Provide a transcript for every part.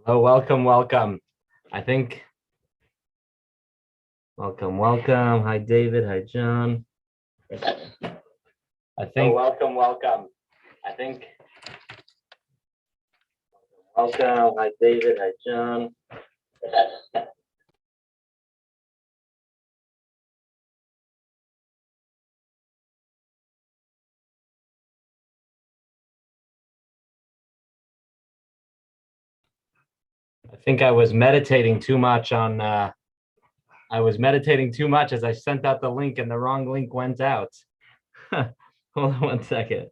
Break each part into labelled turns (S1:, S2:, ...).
S1: Oh, welcome, welcome. I think, welcome, welcome. Hi, David. Hi, John. I think, welcome, welcome. I think, welcome. Hi, David. Hi, John. I think I was meditating too much on, I was meditating too much as I sent out the link and the wrong link went out. Hold on one second.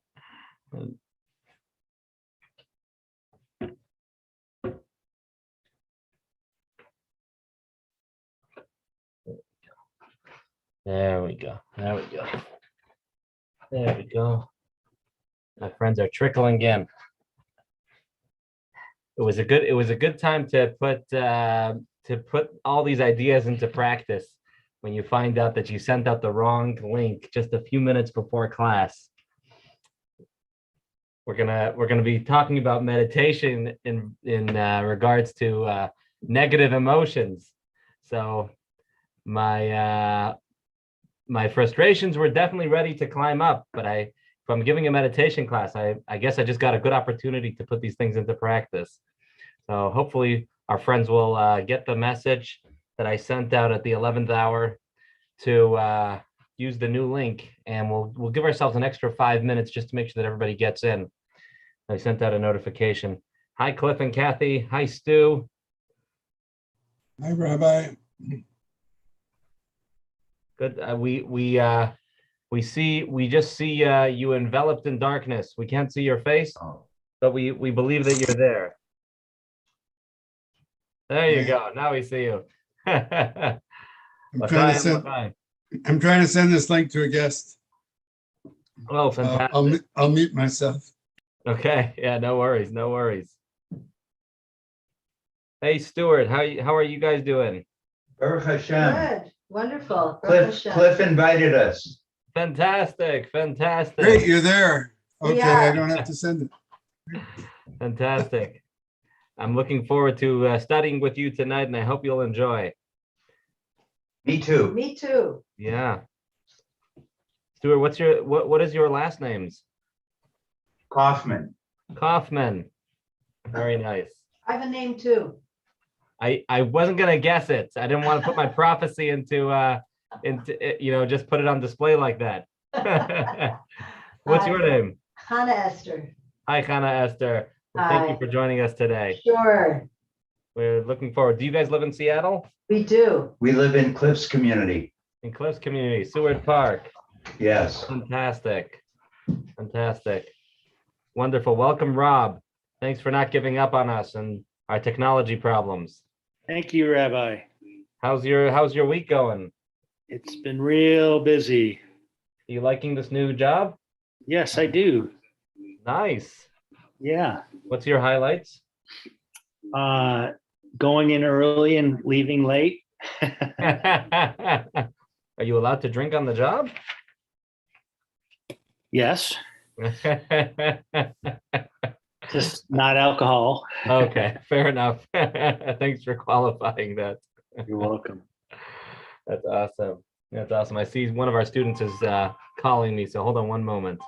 S1: There we go. There we go. There we go. My friends are trickling in. It was a good time to put all these ideas into practice when you find out that you sent out the wrong link just a few minutes before class. We're gonna be talking about meditation in regards to negative emotions. So my frustrations were definitely ready to climb up, but if I'm giving a meditation class, I guess I just got a good opportunity to put these things into practice. So hopefully our friends will get the message that I sent out at the 11th hour to use the new link, and we'll give ourselves an extra 5 minutes just to make sure that everybody gets in. I sent out a notification. Hi, Cliff and Kathy. Hi, Stu.
S2: Hi, Rabbi.
S1: Good. We just see you enveloped in darkness. We can't see your face, but we believe that you're there. There you go. Now we see you.
S2: I'm trying to send this link to a guest.
S1: Oh, fantastic.
S2: I'll mute myself.
S1: Okay. Yeah, no worries. No worries. Hey, Stuart, how are you guys doing?
S3: Baruch Hashem.
S4: Good. Wonderful.
S3: Cliff invited us.
S1: Fantastic. Fantastic.
S2: Great, you're there. Okay,
S4: Yeah.
S2: I don't have to send it.
S1: Fantastic. I'm looking forward to studying with you tonight, and I hope you'll enjoy.
S3: Me too.
S4: Me too.
S1: Yeah. Stuart, what is your last names?
S3: Kaufman.
S1: Kaufman. Very nice.
S4: I have a name too.
S1: I wasn't gonna guess it. I didn't want to put my prophecy into just put it on display like that. What's your name?
S4: Hannah Esther.
S1: Hi, Hannah Esther. Well, thank you for joining us today.
S4: Sure.
S1: We're looking forward. Do you guys live in Seattle?
S4: We do.
S3: We live in Cliff's community.
S1: In Cliffs Community, Seward Park.
S3: Yes.
S1: Fantastic. Fantastic. Wonderful. Welcome, Rob. Thanks for not giving up on us and our technology problems.
S5: Thank you, Rabbi.
S1: How's your week going?
S5: It's been real busy.
S1: Are you liking this new job?
S5: Yes, I do.
S1: Nice.
S5: Yeah.
S1: What's your highlights?
S5: Going in early and leaving late.
S1: Are you allowed to drink on the job?
S5: Yes, just not alcohol.
S1: Okay, fair enough. Thanks for qualifying that.
S5: You're welcome.
S1: That's awesome. That's awesome. I see one of our students is calling me, so hold on one moment.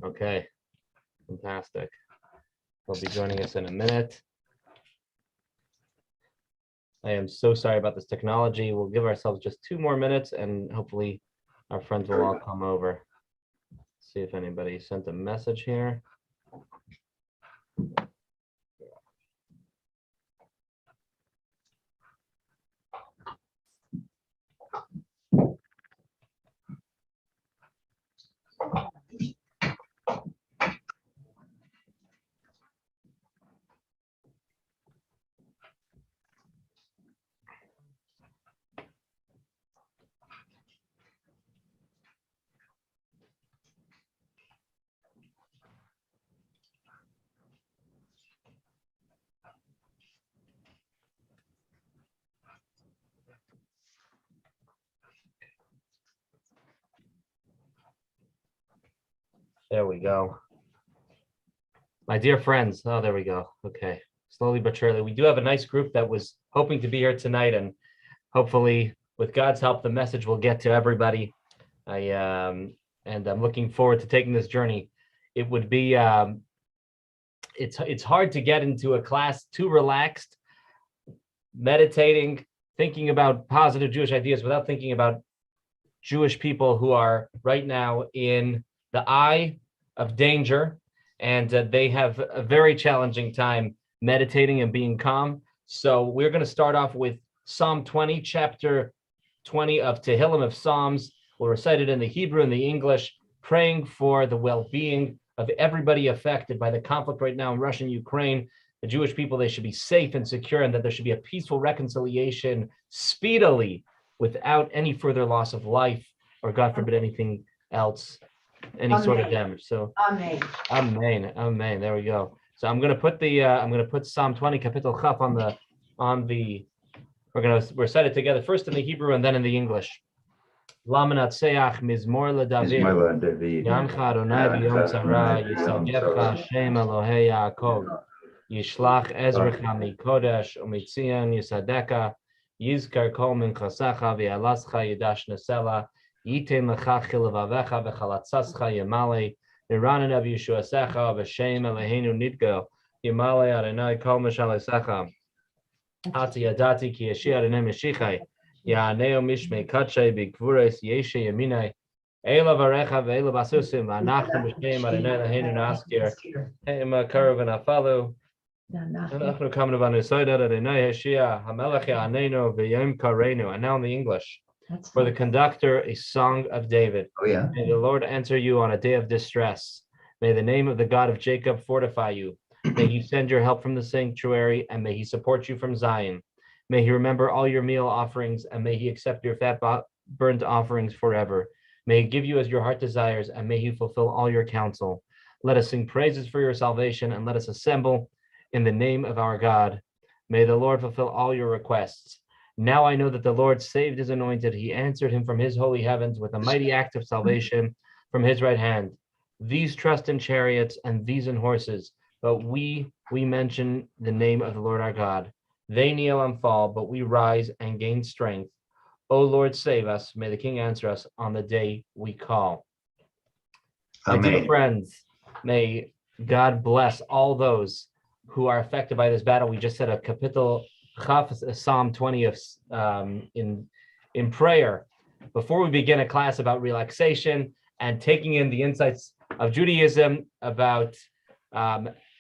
S1: Okay, fantastic. He'll be joining us in a minute. I am so sorry about this technology. We'll give ourselves just 2 more minutes and hopefully our friends will all come over. See if anybody sent a message here. There we go. My dear friends. Oh, there we go. Okay. Slowly but surely. We do have a nice group that was hoping to be here tonight, and hopefully, with God's help, the message will get to everybody. And I'm looking forward to taking this journey. It would be it's hard to get into a class too relaxed, meditating, thinking about positive Jewish ideas without thinking about Jewish people who are right now in the eye of danger, and they have a very challenging time meditating and being calm. So we're going to start off with Psalm 20, chapter 20 of Tehillim of Psalms. We'll recite it in the Hebrew and the English, praying for the well-being of everybody affected by the conflict right now in Russia and Ukraine. The Jewish people, they should be safe and secure, and that there should be a peaceful reconciliation speedily without any further loss of life, or God forbid anything else, any sort of
S4: Amen.
S1: damage. So
S4: Amen.
S1: amen. There we go. So I'm going to put Psalm 20 Kapitel Chaf we're going to recite it together first in the Hebrew and then in the English. Lamanatseach Mizmor LeDavid.
S3: David.
S1: Yamcha Adonai b'yom tzara, Yisagevcha Hashem Elohei Yaakov. Yishlach Ezrecha mikodesh umitzion Yisadeka. Yizkar kol minchasecha v'yalascha yidash nesela. Yiten lecha chilavavecha v'chalatzascha yemale. Niranan av Yeshuasecha v'shem Eloheinu nidgo. Yemale Adonai kol mishalesecha. Ati yadati ki yeshi Adonai meshichai. Ya'aneo mishmei kachay b'gvures yeshe yaminai. Eila varecha ve'ela basusim v'anachnu b'shem Adonai Eloheinu naskir. He'ema karu v'nafalu. Anachnu kamnu v'anusoida Adonai Hashia Hamelech Ya'anenu v'yom karenu. And now in the English. For the conductor, a song of David.
S3: Oh, yeah.
S1: May the Lord answer you on a day of distress. May the name of the God of Jacob fortify you. May he send your help from the sanctuary, and may he support you from Zion. May he remember all your meal offerings, and may he accept your fat burnt offerings forever. May he give you as your heart desires, and may he fulfill all your counsel. Let us sing praises for your salvation, and let us assemble in the name of our God. May the Lord fulfill all your requests. Now I know that the Lord saved his anointed. He answered him from his holy heavens with a mighty act of salvation from his right hand. These trust in chariots and these in horses, but we mention the name of the Lord our God. They kneel and fall, but we rise and gain strength. O Lord, save us. May the King answer us on the day we call. My dear
S3: Amen.
S1: friends, may God bless all those who are affected by this battle. We just said a Kapitel Chaf, Psalm 20 of in prayer. Before we begin a class about relaxation and taking in the insights of Judaism, about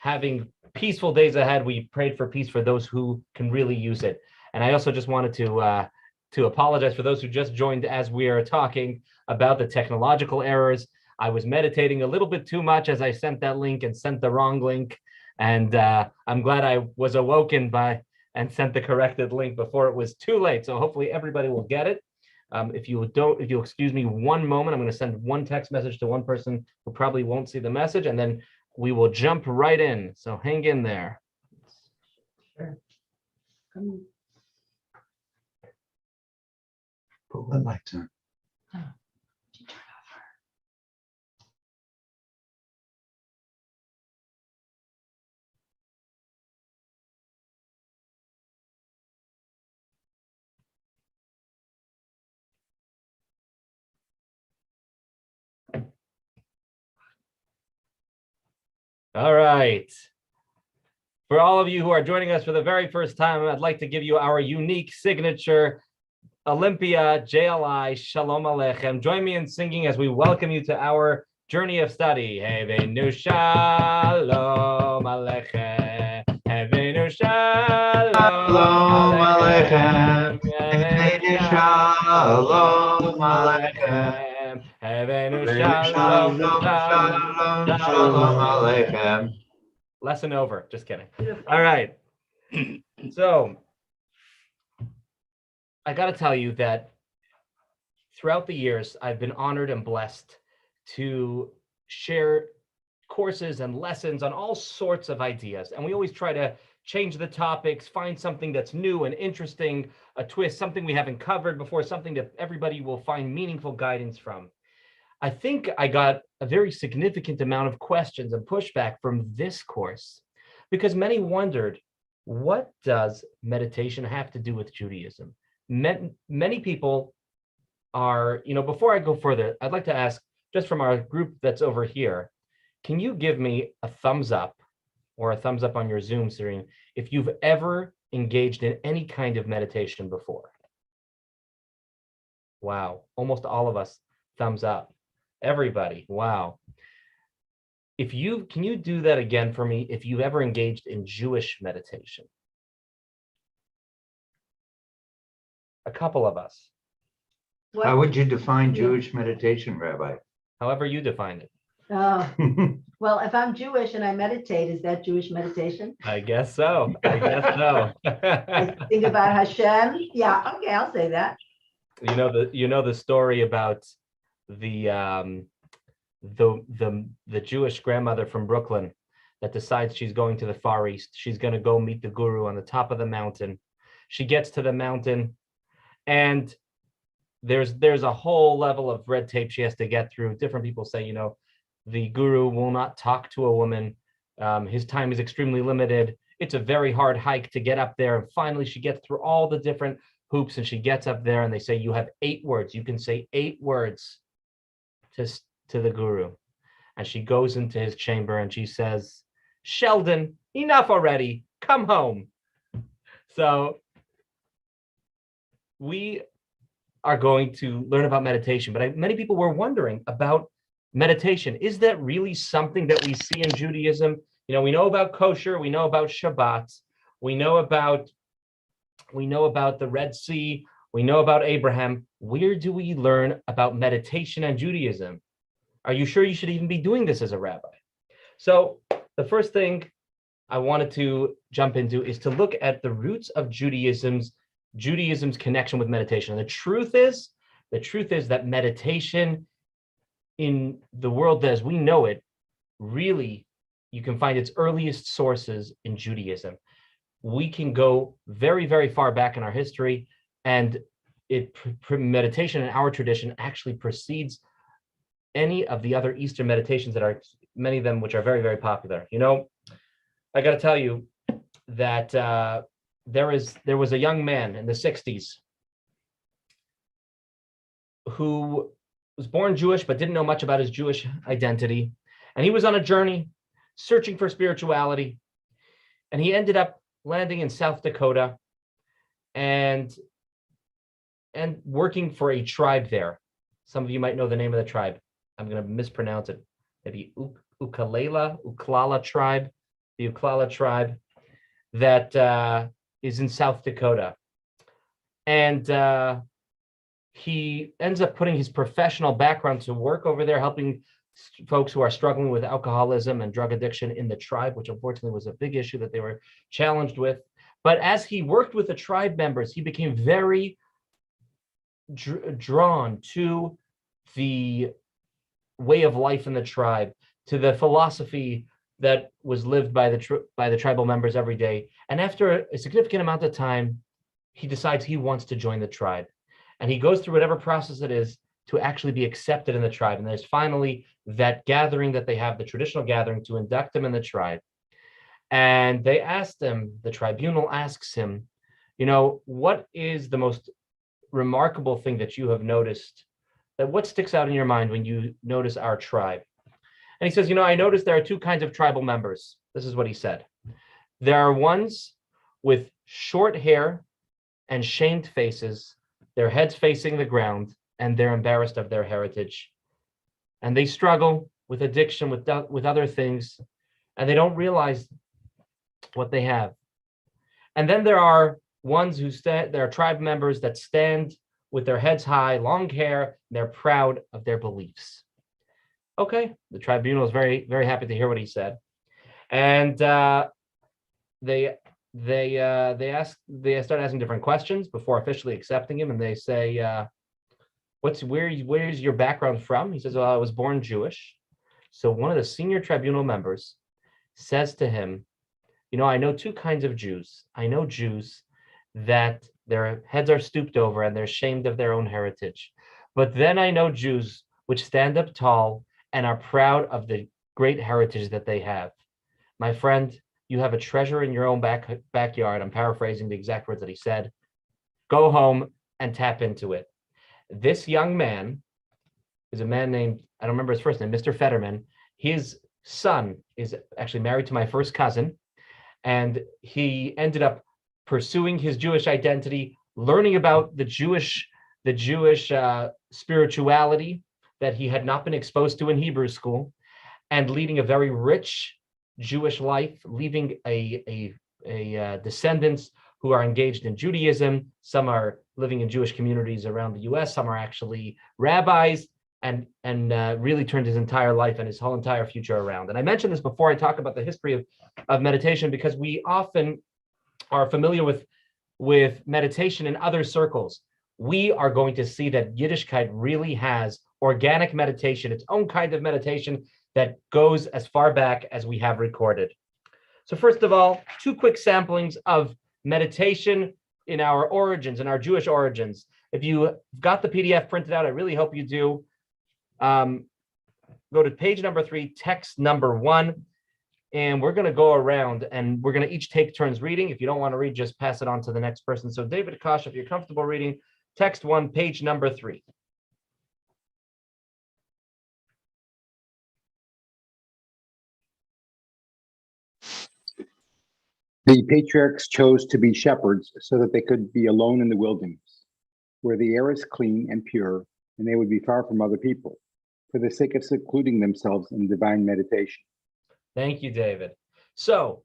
S1: having peaceful days ahead, we prayed for peace for those who can really use it. And I also just wanted to apologize for those who just joined as we are talking about the technological errors. I was meditating a little bit too much as I sent that link and sent the wrong link. And I'm glad I was awoken by and sent the corrected link before it was too late. So hopefully everybody will get it. If you'll excuse me one moment, I'm going to send one text message to one person who probably won't see the message, and then we will jump right in. So hang in there.
S4: Sure.
S3: Put the lights on.
S1: All right. For all of you who are joining us for the very first time, I'd like to give you our unique signature Olympia JLI Shalom Aleichem. Join me in singing as we welcome you to our journey of study. Hevenu Shalom Aleichem. Hevenu Shalom Aleichem. Hevenu Shalom Aleichem. Hevenu Shalom
S3: Aleichem.
S1: Lesson over. Just kidding. All right. So I got to tell you that throughout the years, I've been honored and blessed to share courses and lessons on all sorts of ideas. And we always try to change the topics, find something that's new and interesting, a twist, something we haven't covered before, something that everybody will find meaningful guidance from. I think I got a very significant amount of questions and pushback from this course because many wondered, what does meditation have to do with Judaism? Many people are, before I go further, I'd like to ask, just from our group that's over here, can you give me a thumbs up or a thumbs up on your Zoom screen if you've ever engaged in any kind of meditation before? Wow, almost all of us, thumbs up. Everybody, wow. Can you do that again for me if you've ever engaged in Jewish meditation? A couple of us,
S3: How would you define
S4: Yeah.
S3: Jewish meditation, Rabbi?
S1: however you define it.
S4: Well, if I'm Jewish and I meditate, is that Jewish meditation?
S1: I guess so. I guess so.
S4: I think about Hashem. Yeah, okay, I'll say that.
S1: You know the story about the Jewish grandmother from Brooklyn that decides she's going to the Far East. She's going to go meet the guru on the top of the mountain. She gets to the mountain, and there's a whole level of red tape she has to get through. Different people say, the guru will not talk to a woman. His time is extremely limited. It's a very hard hike to get up there. And finally, she gets through all the different hoops and she gets up there and they say, you have 8 words. You can say 8 words to the guru. And she goes into his chamber and she says, Sheldon, enough already. Come home. So we are going to learn about meditation, but many people were wondering about meditation. Is that really something that we see in Judaism? We know about kosher, we know about Shabbat, we know about the Red Sea, we know about Abraham. Where do we learn about meditation and Judaism? Are you sure you should even be doing this as a rabbi? So the first thing I wanted to jump into is to look at the roots of Judaism's connection with meditation. And the truth is that meditation in the world as we know it, really, you can find its earliest sources in Judaism. We can go very, very far back in our history, and meditation in our tradition actually precedes any of the other Eastern meditations that are, many of them which are very, very popular. I got to tell you that there was a young man in the 60s who was born Jewish but didn't know much about his Jewish identity, and he was on a journey searching for spirituality, and he ended up landing in South Dakota and working for a tribe there. Some of you might know the name of the tribe. I'm going to mispronounce it. Maybe Uklala tribe, the Uklala tribe that is in South Dakota. And he ends up putting his professional background to work over there, helping folks who are struggling with alcoholism and drug addiction in the tribe, which unfortunately was a big issue that they were challenged with. But as he worked with the tribe members, he became very drawn to the way of life in the tribe, to the philosophy that was lived by the tribal members every day. And after a significant amount of time, he decides he wants to join the tribe. And he goes through whatever process it is to actually be accepted in the tribe. And there's finally that gathering that they have, the traditional gathering, to induct him in the tribe. And they asked him, the tribunal asks him, what is the most remarkable thing that you have noticed? That what sticks out in your mind when you notice our tribe? And he says, I noticed there are 2 kinds of tribal members. This is what he said. There are ones with short hair and shamed faces, their heads facing the ground, and they're embarrassed of their heritage. And they struggle with addiction, with other things, and they don't realize what they have. And then there are ones there are tribe members that stand with their heads high, long hair, they're proud of their beliefs. Okay, the tribunal is very, very happy to hear what he said. And they start asking different questions before officially accepting him, and they say, where's your background from? He says, well, I was born Jewish. So one of the senior tribunal members says to him, I know 2 kinds of Jews. I know Jews that their heads are stooped over and they're ashamed of their own heritage. But then I know Jews which stand up tall and are proud of the great heritage that they have. My friend, you have a treasure in your own backyard. I'm paraphrasing the exact words that he said. Go home and tap into it. This young man is a man named, I don't remember his first name, Mr. Fetterman. His son is actually married to my first cousin, and he ended up pursuing his Jewish identity, learning about the Jewish spirituality that he had not been exposed to in Hebrew school, and leading a very rich Jewish life, leaving a descendants who are engaged in Judaism. Some are living in Jewish communities around the U.S. Some are actually rabbis, and really turned his entire life and his whole entire future around. And I mentioned this before I talk about the history of meditation, because we often are familiar with meditation in other circles. We are going to see that Yiddishkeit really has organic meditation, its own kind of meditation that goes as far back as we have recorded. So first of all, 2 quick samplings of meditation in our origins, in our Jewish origins. If you got the PDF printed out, I really hope you do. Go to page number 3, text number 1, and we're going to go around and we're going to each take turns reading. If you don't want to read, just pass it on to the next person. So David Akash, if you're comfortable reading, text 1, page number 3.
S6: The patriarchs chose to be shepherds so that they could be alone in the wilderness, where the air is clean and pure, and they would be far from other people, for the sake of secluding themselves in divine meditation.
S1: Thank you, David. So,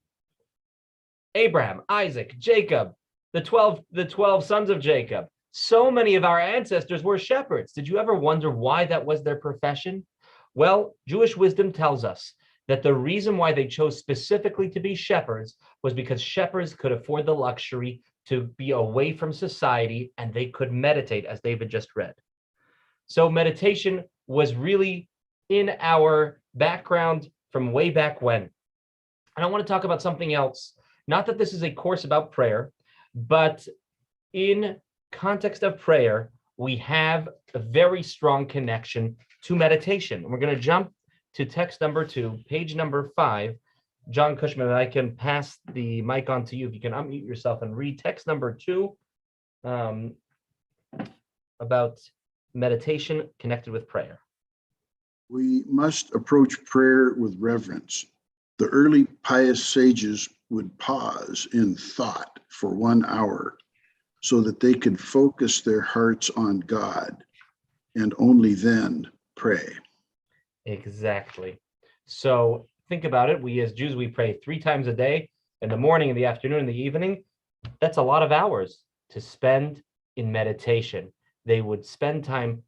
S1: Abraham, Isaac, Jacob, the 12 sons of Jacob. So many of our ancestors were shepherds. Did you ever wonder why that was their profession? Well, Jewish wisdom tells us that the reason why they chose specifically to be shepherds was because shepherds could afford the luxury to be away from society, and they could meditate, as David just read. So meditation was really in our background from way back when. And I want to talk about something else. Not that this is a course about prayer, but in context of prayer, we have a very strong connection to meditation. And we're going to jump to text number 2, page number 5. John Cushman, I can pass the mic on to you. If you can unmute yourself and read text number 2 about meditation connected with prayer.
S7: We must approach prayer with reverence. The early pious sages would pause in thought for 1 hour so that they could focus their hearts on God, and only then pray.
S1: Exactly. So think about it. We as Jews, we pray 3 times a day, in the morning, in the afternoon, in the evening. That's a lot of hours to spend in meditation. They would spend time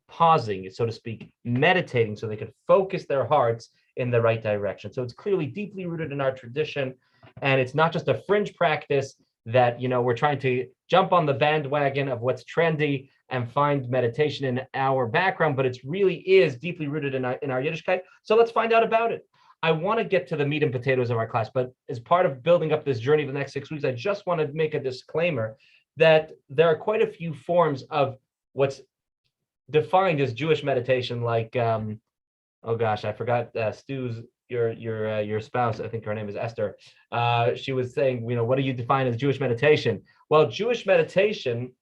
S1: pausing, so to speak, meditating, so they could focus their hearts in the right direction. So it's clearly deeply rooted in our tradition, and it's not just a fringe practice that, we're trying to jump on the bandwagon of what's trendy and find meditation in our background, but it really is deeply rooted in our Yiddishkeit. So let's find out about it. I want to get to the meat and potatoes of our class, but as part of building up this journey for the next 6 weeks, I just want to make a disclaimer that there are quite a few forms of what's defined as Jewish meditation, like, oh gosh, I forgot Stu's, your spouse, I think her name is Esther. She was saying, what do you define as Jewish meditation? Well, Jewish meditation,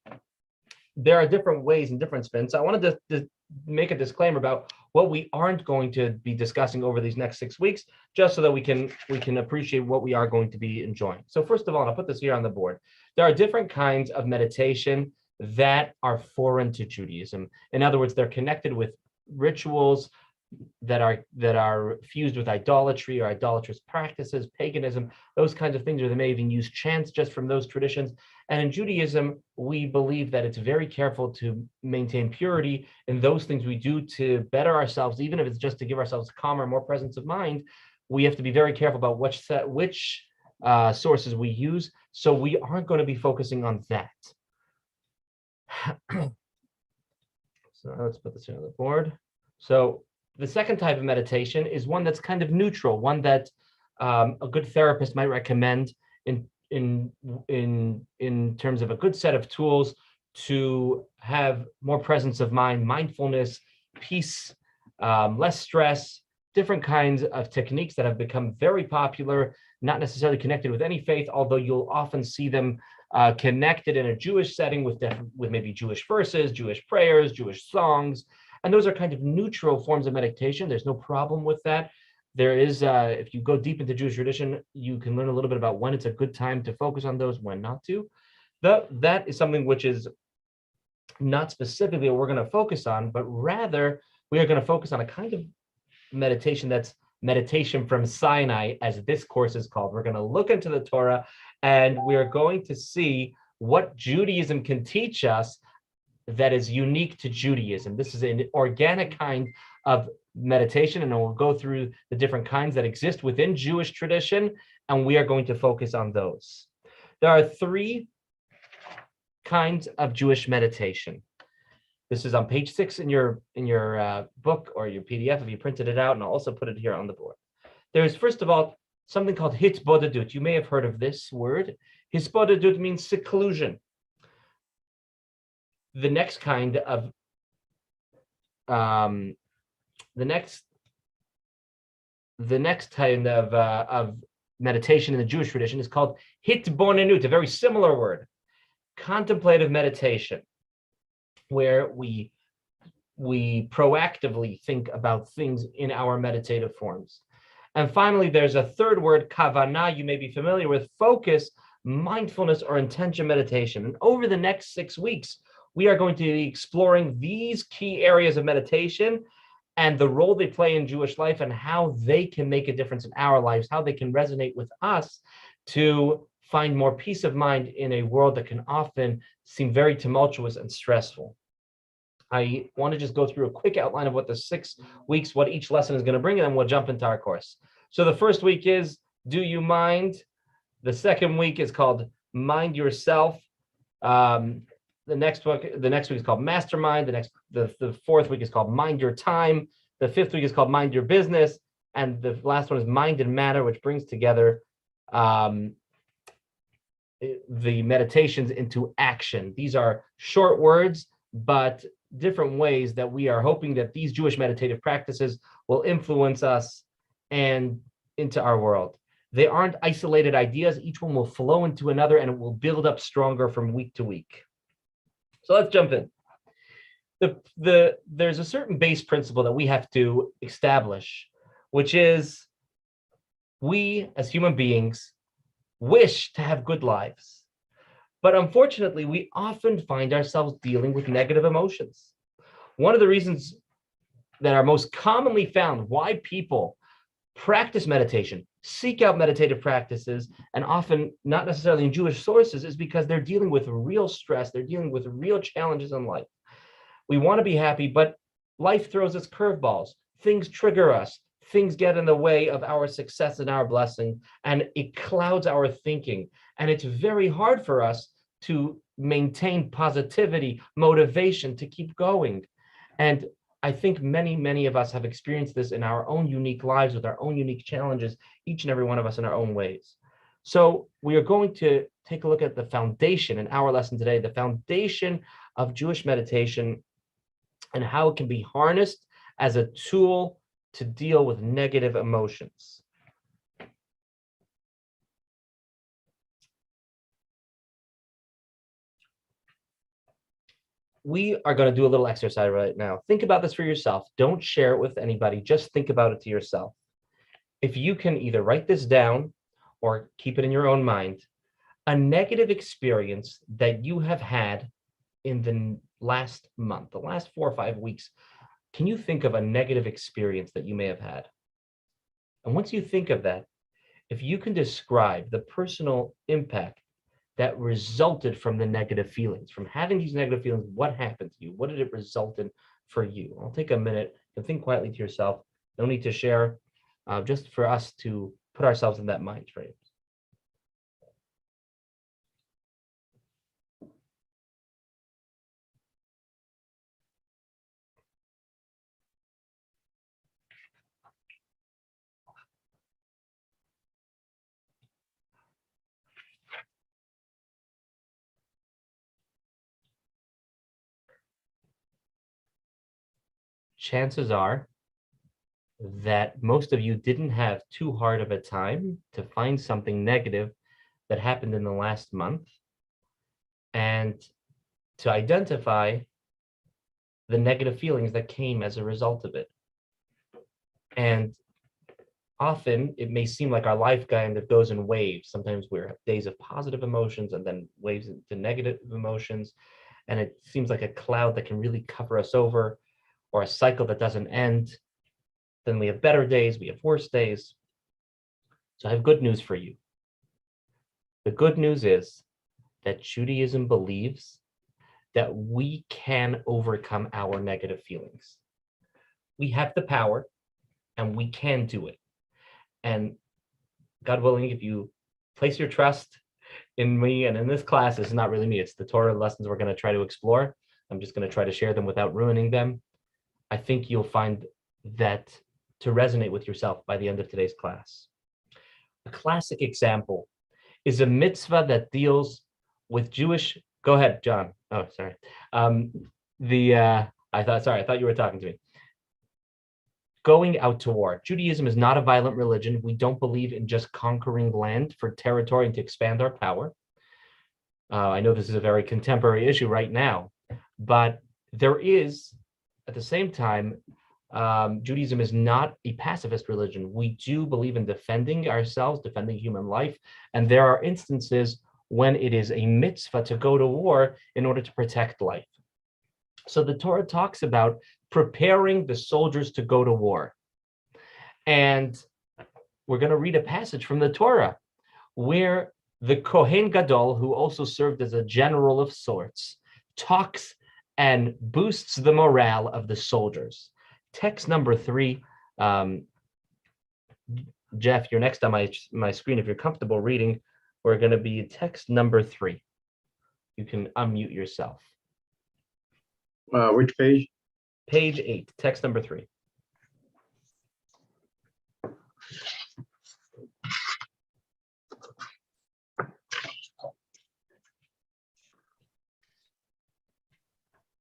S1: there are different ways and different spins. So I wanted to make a disclaimer about what we aren't going to be discussing over these next 6 weeks, just so that we can appreciate what we are going to be enjoying. So first of all, and I'll put this here on the board, there are different kinds of meditation that are foreign to Judaism. In other words, they're connected with rituals that are fused with idolatry or idolatrous practices, paganism, those kinds of things, or they may even use chants just from those traditions. And in Judaism, we believe that it's very careful to maintain purity in those things we do to better ourselves, even if it's just to give ourselves calmer, more presence of mind. We have to be very careful about which sources we use. So we aren't going to be focusing on that. So let's put this here on the board. So the second type of meditation is one that's kind of neutral, one that a good therapist might recommend in terms of a good set of tools to have more presence of mind, mindfulness, peace, less stress, different kinds of techniques that have become very popular, not necessarily connected with any faith, although you'll often see them connected in a Jewish setting with maybe Jewish verses, Jewish prayers, Jewish songs. And those are kind of neutral forms of meditation. There's no problem with that. There is, if you go deep into Jewish tradition, you can learn a little bit about when it's a good time to focus on those, when not to. That is something which is not specifically what we're going to focus on, but rather we are going to focus on a kind of meditation that's meditation from Sinai, as this course is called. We're going to look into the Torah and we're going to see what Judaism can teach us that is unique to Judaism. This is an organic kind of meditation, and we'll go through the different kinds that exist within Jewish tradition, and we are going to focus on those. There are 3 kinds of Jewish meditation. This is on page 6 in your book or your PDF if you printed it out, and I'll also put it here on the board. There's, first of all, something called hitbodedut. You may have heard of this word. Hitbodedut means seclusion. The next kind of the next kind of meditation in the Jewish tradition is called hitbonenut, a very similar word, contemplative meditation, where we proactively think about things in our meditative forms. And finally, there's a third word, kavanah, you may be familiar with, focus, mindfulness, or intention meditation. And over the next 6 weeks, we are going to be exploring these key areas of meditation and the role they play in Jewish life and how they can make a difference in our lives, how they can resonate with us to find more peace of mind in a world that can often seem very tumultuous and stressful. I want to just go through a quick outline of what the 6 weeks, what each lesson is going to bring, and then we'll jump into our course. So the first week is, do you mind? The second week is called Mind Yourself. The next week is called Mastermind. The fourth week is called Mind Your Time. The fifth week is called Mind Your Business. And the last one is Mind and Matter, which brings together the meditations into action. These are short words, but different ways that we are hoping that these Jewish meditative practices will influence us and into our world. They aren't isolated ideas. Each one will flow into another and it will build up stronger from week to week. So let's jump in. There's a certain base principle that we have to establish, which is we as human beings wish to have good lives. But unfortunately, we often find ourselves dealing with negative emotions. One of the reasons that are most commonly found why people practice meditation, seek out meditative practices, and often not necessarily in Jewish sources, is because they're dealing with real stress. They're dealing with real challenges in life. We want to be happy, but life throws us curveballs. Things trigger us. Things get in the way of our success and our blessing, and it clouds our thinking. And it's very hard for us to maintain positivity, motivation to keep going. And I think many, many of us have experienced this in our own unique lives with our own unique challenges, each and every one of us in our own ways. So we are going to take a look at the foundation in our lesson today, the foundation of Jewish meditation and how it can be harnessed as a tool to deal with negative emotions. We are going to do a little exercise right now. Think about this for yourself. Don't share it with anybody. Just think about it to yourself. If you can either write this down or keep it in your own mind, a negative experience that you have had in the last month, the last 4 or 5 weeks, can you think of a negative experience that you may have had? And once you think of that, if you can describe the personal impact that resulted from the negative feelings, from having these negative feelings, what happened to you? What did it result in for you? I'll take a minute and think quietly to yourself. No need to share, just for us to put ourselves in that mind frame. chances are that most of you didn't have too hard of a time to find something negative that happened in the last month and to identify the negative feelings that came as a result of it. And often it may seem like our life kind of goes in waves. Sometimes we have days of positive emotions and then waves into negative emotions. And it seems like a cloud that can really cover us over, or a cycle that doesn't end. Then we have better days, we have worse days. So I have good news for you. The good news is that Judaism believes that we can overcome our negative feelings. We have the power and we can do it. And God willing, if you place your trust in me and in this class, it's not really me, it's the Torah lessons we're going to try to explore. I'm just going to try to share them without ruining them. I think you'll find that to resonate with yourself by the end of today's class. A classic example is a mitzvah that deals with Jewish. Go ahead, John. Oh, sorry. I thought you were talking to me. Going out to war. Judaism is not a violent religion. We don't believe in just conquering land for territory and to expand our power. I know this is a very contemporary issue right now, but there is, at the same time, Judaism is not a pacifist religion. We do believe in defending ourselves, defending human life, and there are instances when it is a mitzvah to go to war in order to protect life. So the Torah talks about preparing the soldiers to go to war. And we're going to read a passage from the Torah where the Kohen Gadol, who also served as a general of sorts, talks and boosts the morale of the soldiers. Text number 3. Jeff, you're next on my screen. If you're comfortable reading, we're going to be text number 3. You can unmute yourself.
S8: Which page?
S1: Page 8, text number 3.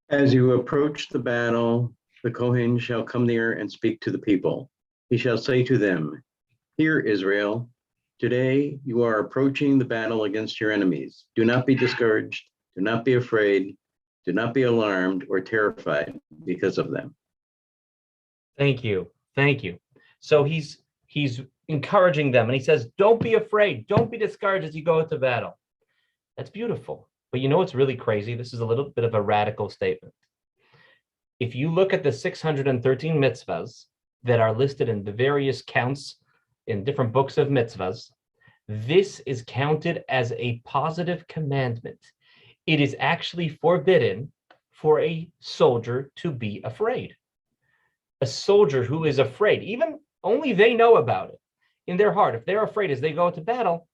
S8: As you approach the battle, the Kohen shall come near and speak to the people. He shall say to them, "Hear, Israel, today you are approaching the battle against your enemies. Do not be discouraged, do not be afraid, do not be alarmed or terrified because of them."
S1: Thank you. Thank you. So he's encouraging them and he says, don't be afraid. Don't be discouraged as you go into battle. That's beautiful. But you know what's really crazy? This is a little bit of a radical statement. If you look at the 613 mitzvahs that are listed in the various counts in different books of mitzvahs, this is counted as a positive commandment. It is actually forbidden for a soldier to be afraid. A soldier who is afraid, even only they know about it in their heart. If they're afraid as they go to battle,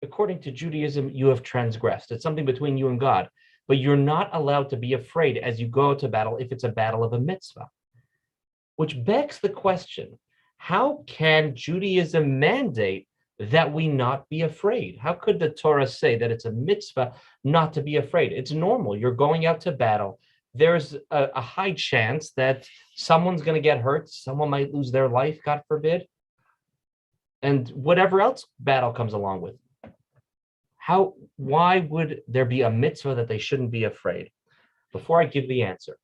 S1: according to Judaism, you have transgressed. It's something between you and God, but you're not allowed to be afraid as you go to battle if it's a battle of a mitzvah. Which begs the question, how can Judaism mandate that we not be afraid? How could the Torah say that it's a mitzvah not to be afraid? It's normal. You're going out to battle. There's a high chance that someone's going to get hurt. Someone might lose their life, God forbid. And whatever else battle comes along with. Why would there be a mitzvah that they shouldn't be afraid? Before I give the answer,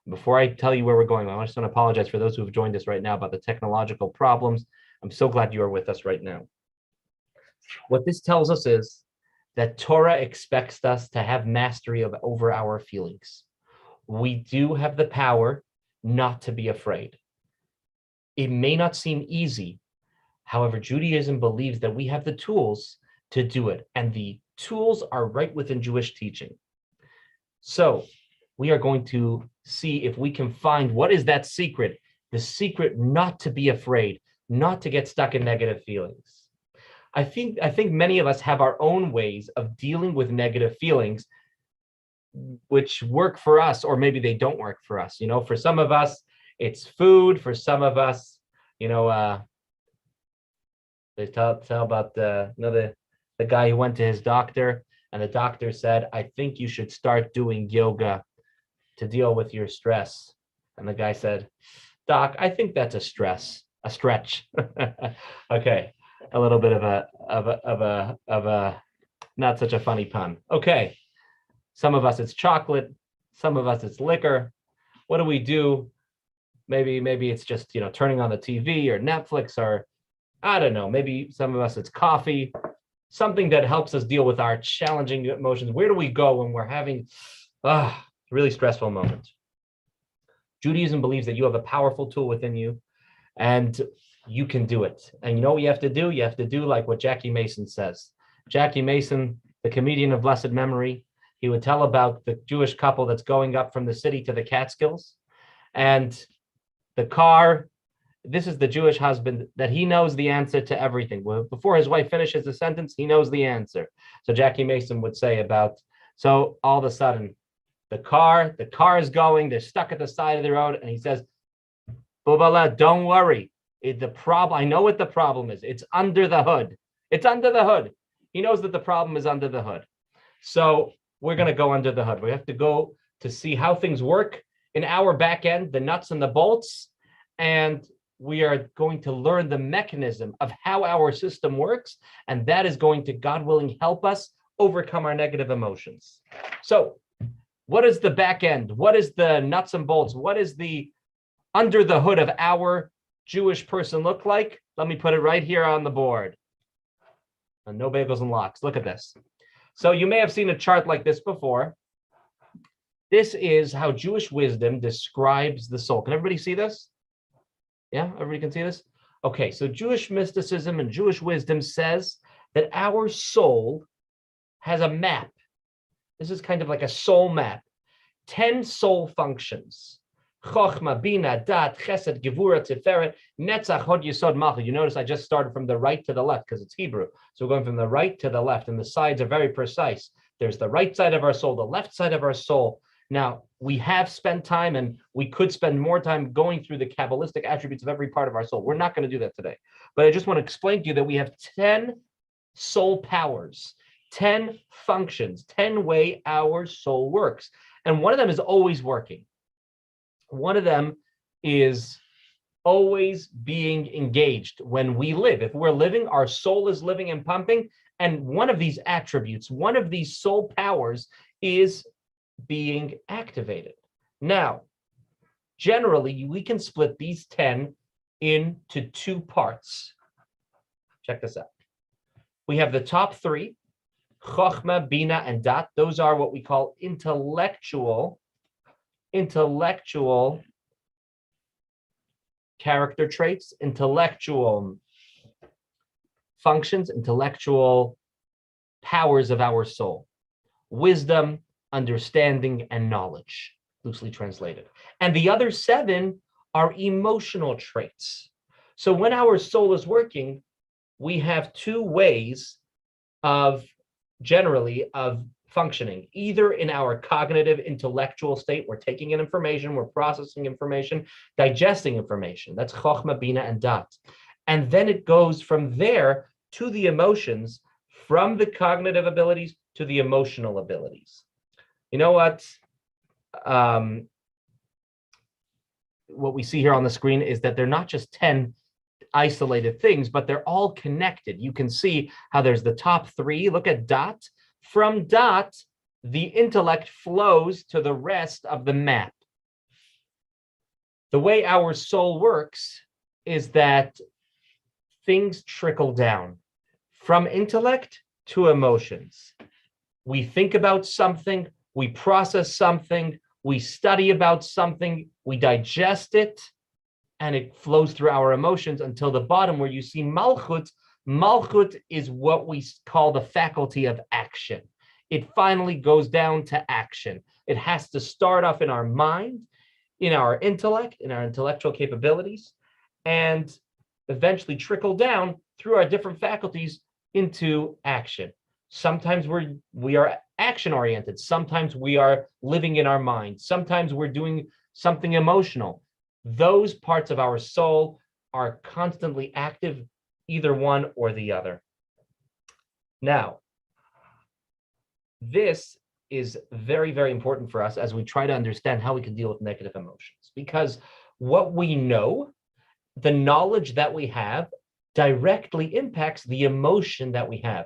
S1: before I tell you where we're going, I just want to apologize for those who have joined us right now about the technological problems. I'm so glad you are with us right now. What this tells us is that Torah expects us to have mastery over our feelings. We do have the power not to be afraid. It may not seem easy. However, Judaism believes that we have the tools to do it, and the tools are right within Jewish teaching. So we are going to see if we can find what is that secret, the secret not to be afraid, not to get stuck in negative feelings. I think many of us have our own ways of dealing with negative feelings, which work for us, or maybe they don't work for us. You know, for some of us, it's food. For some of us, they tell about the guy who went to his doctor, and the doctor said, "I think you should start doing yoga to deal with your stress." And the guy said, Doc, I think that's a stretch. Okay, a little bit of a not such a funny pun. Okay, some of us it's chocolate, some of us it's liquor. What do we do? Maybe it's just, turning on the TV or Netflix, or I don't know, maybe some of us it's coffee, something that helps us deal with our challenging emotions. Where do we go when we're having really stressful moments? Judaism believes that you have a powerful tool within you and you can do it. And you know what you have to do? You have to do like what Jackie Mason says. Jackie Mason, the comedian of blessed memory, he would tell about the Jewish couple that's going up from the city to the Catskills. And the car, this is the Jewish husband that he knows the answer to everything. Well, before his wife finishes the sentence, he knows the answer. So Jackie Mason would say so all of a sudden, the car is going, they're stuck at the side of the road, and he says, Bubala, don't worry. I know what the problem is. It's under the hood. It's under the hood. He knows that the problem is under the hood. So we're going to go under the hood. We have to go to see how things work in our back end, the nuts and the bolts, and we are going to learn the mechanism of how our system works, and that is going to, God willing, help us overcome our negative emotions. So what is the back end? What is the nuts and bolts? What is the under the hood of our Jewish person look like? Let me put it right here on the board. No bagels and locks. Look at this. So you may have seen a chart like this before. This is how Jewish wisdom describes the soul. Can everybody see this? Yeah, everybody can see this? Okay, so Jewish mysticism and Jewish wisdom says that our soul has a map. This is kind of like a soul map. 10 soul functions. Chochma, Bina, Dat, Chesed, Gevura, Tiferet, Netzach, Hod, Yesod, Malchut. You notice I just started from the right to the left because it's Hebrew. So we're going from the right to the left, and the sides are very precise. There's the right side of our soul, the left side of our soul. Now, we have spent time, and we could spend more time going through the Kabbalistic attributes of every part of our soul. We're not going to do that today. But I just want to explain to you that we have 10 soul powers, 10 functions, 10 way our soul works. And one of them is always working. One of them is always being engaged when we live. If we're living, our soul is living and pumping. And one of these attributes, one of these soul powers is being activated. Now, generally, we can split these 10 into 2 parts. Check this out. We have the top 3, Chochma, Bina, and Dat. Those are what we call intellectual character traits, intellectual functions, intellectual powers of our soul. Wisdom, understanding, and knowledge, loosely translated. And the other 7 are emotional traits. So when our soul is working, we have 2 ways of functioning, either in our cognitive intellectual state, we're taking in information, we're processing information, digesting information. That's Chochma, Bina, and Dat. And then it goes from there to the emotions, from the cognitive abilities to the emotional abilities. You know what? What we see here on the screen is that they're not just 10 isolated things, but they're all connected. You can see how there's the top 3. Look at Dat. From Dat, the intellect flows to the rest of the map. The way our soul works is that things trickle down from intellect to emotions. We think about something, we process something, we study about something, we digest it, and it flows through our emotions until the bottom where you see Malchut. Malchut is what we call the faculty of action. It finally goes down to action. It has to start off in our mind, in our intellect, in our intellectual capabilities, and eventually trickle down through our different faculties into action. Sometimes we are action oriented. Sometimes we are living in our mind. Sometimes we're doing something emotional. Those parts of our soul are constantly active, either one or the other. Now, this is very, very important for us as we try to understand how we can deal with negative emotions. Because what we know, the knowledge that we have, directly impacts the emotion that we have.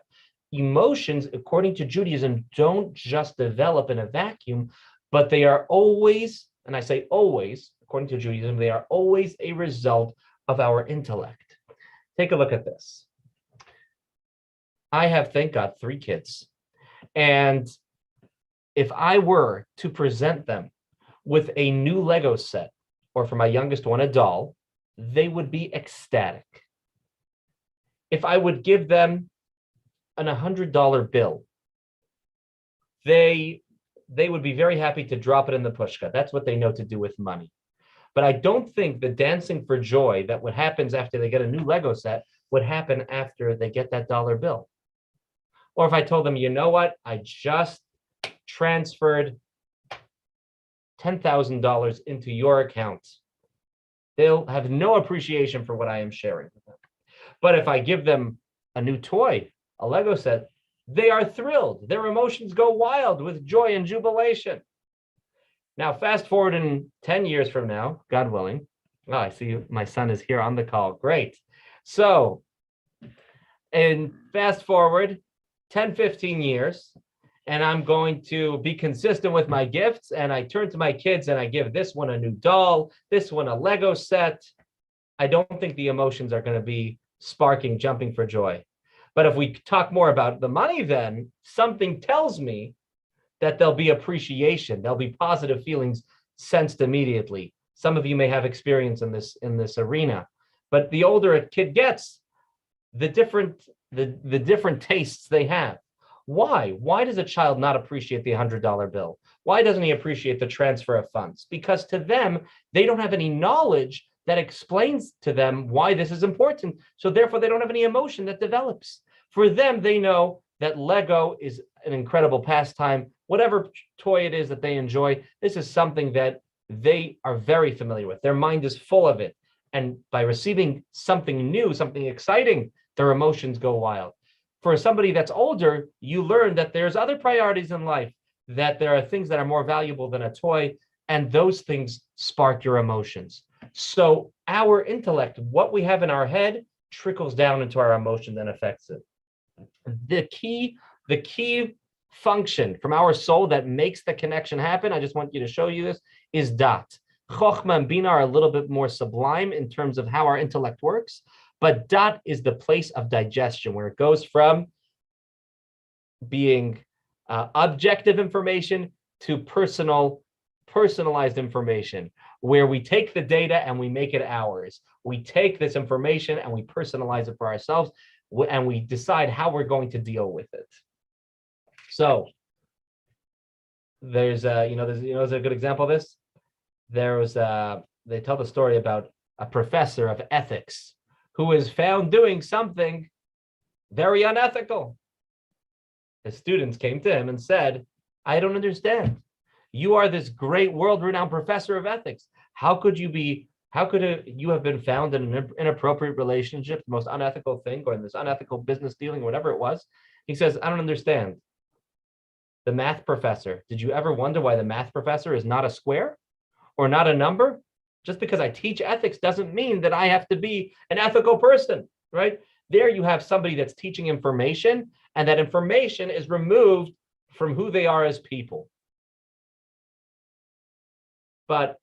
S1: Emotions, according to Judaism, don't just develop in a vacuum, but they are always, and I say always, according to Judaism, they are always a result of our intellect. Take a look at this. I have, thank God, 3 kids. And if I were to present them with a new Lego set, or for my youngest one, a doll, they would be ecstatic. If I would give them an $100 bill, they would be very happy to drop it in the pushka. That's what they know to do with money. But I don't think the dancing for joy that what happens after they get a new Lego set would happen after they get that dollar bill. Or if I told them, you know what, I just transferred $10,000 into your account, they'll have no appreciation for what I am sharing with them. But if I give them a new toy, a Lego set, they are thrilled. Their emotions go wild with joy and jubilation. Now, fast forward in 10 years from now, God willing. Oh, I see my son is here on the call. Great. So, and fast forward 10, 15 years, and I'm going to be consistent with my gifts. And I turn to my kids and I give this one a new doll, this one a Lego set. I don't think the emotions are going to be sparking, jumping for joy. But if we talk more about the money, then something tells me that there'll be appreciation. There'll be positive feelings sensed immediately. Some of you may have experience in this arena. But the older a kid gets, the different tastes they have. Why? Why does a child not appreciate the $100 bill? Why doesn't he appreciate the transfer of funds? Because to them, they don't have any knowledge that explains to them why this is important. So therefore, they don't have any emotion that develops. For them, they know that Lego is an incredible pastime. Whatever toy it is that they enjoy, this is something that they are very familiar with. Their mind is full of it. And by receiving something new, something exciting, their emotions go wild. For somebody that's older, you learn that there's other priorities in life, that there are things that are more valuable than a toy, and those things spark your emotions. So our intellect, what we have in our head, trickles down into our emotions and affects it. The key function from our soul that makes the connection happen, I just want you to show you this, is dat. Chochmah and Bina are a little bit more sublime in terms of how our intellect works, but dat is the place of digestion, where it goes from being objective information to personalized information, where we take the data and we make it ours. We take this information and we personalize it for ourselves, and we decide how we're going to deal with it. So there's a good example of this. They tell the story about a professor of ethics who is found doing something very unethical. His students came to him and said, I don't understand. You are this great world-renowned professor of ethics. How could you have been found in an inappropriate relationship, the most unethical thing, or in this unethical business dealing, whatever it was? He says, I don't understand. The math professor, did you ever wonder why the math professor is not a square or not a number? Just because I teach ethics doesn't mean that I have to be an ethical person, right? There you have somebody that's teaching information, and that information is removed from who they are as people. But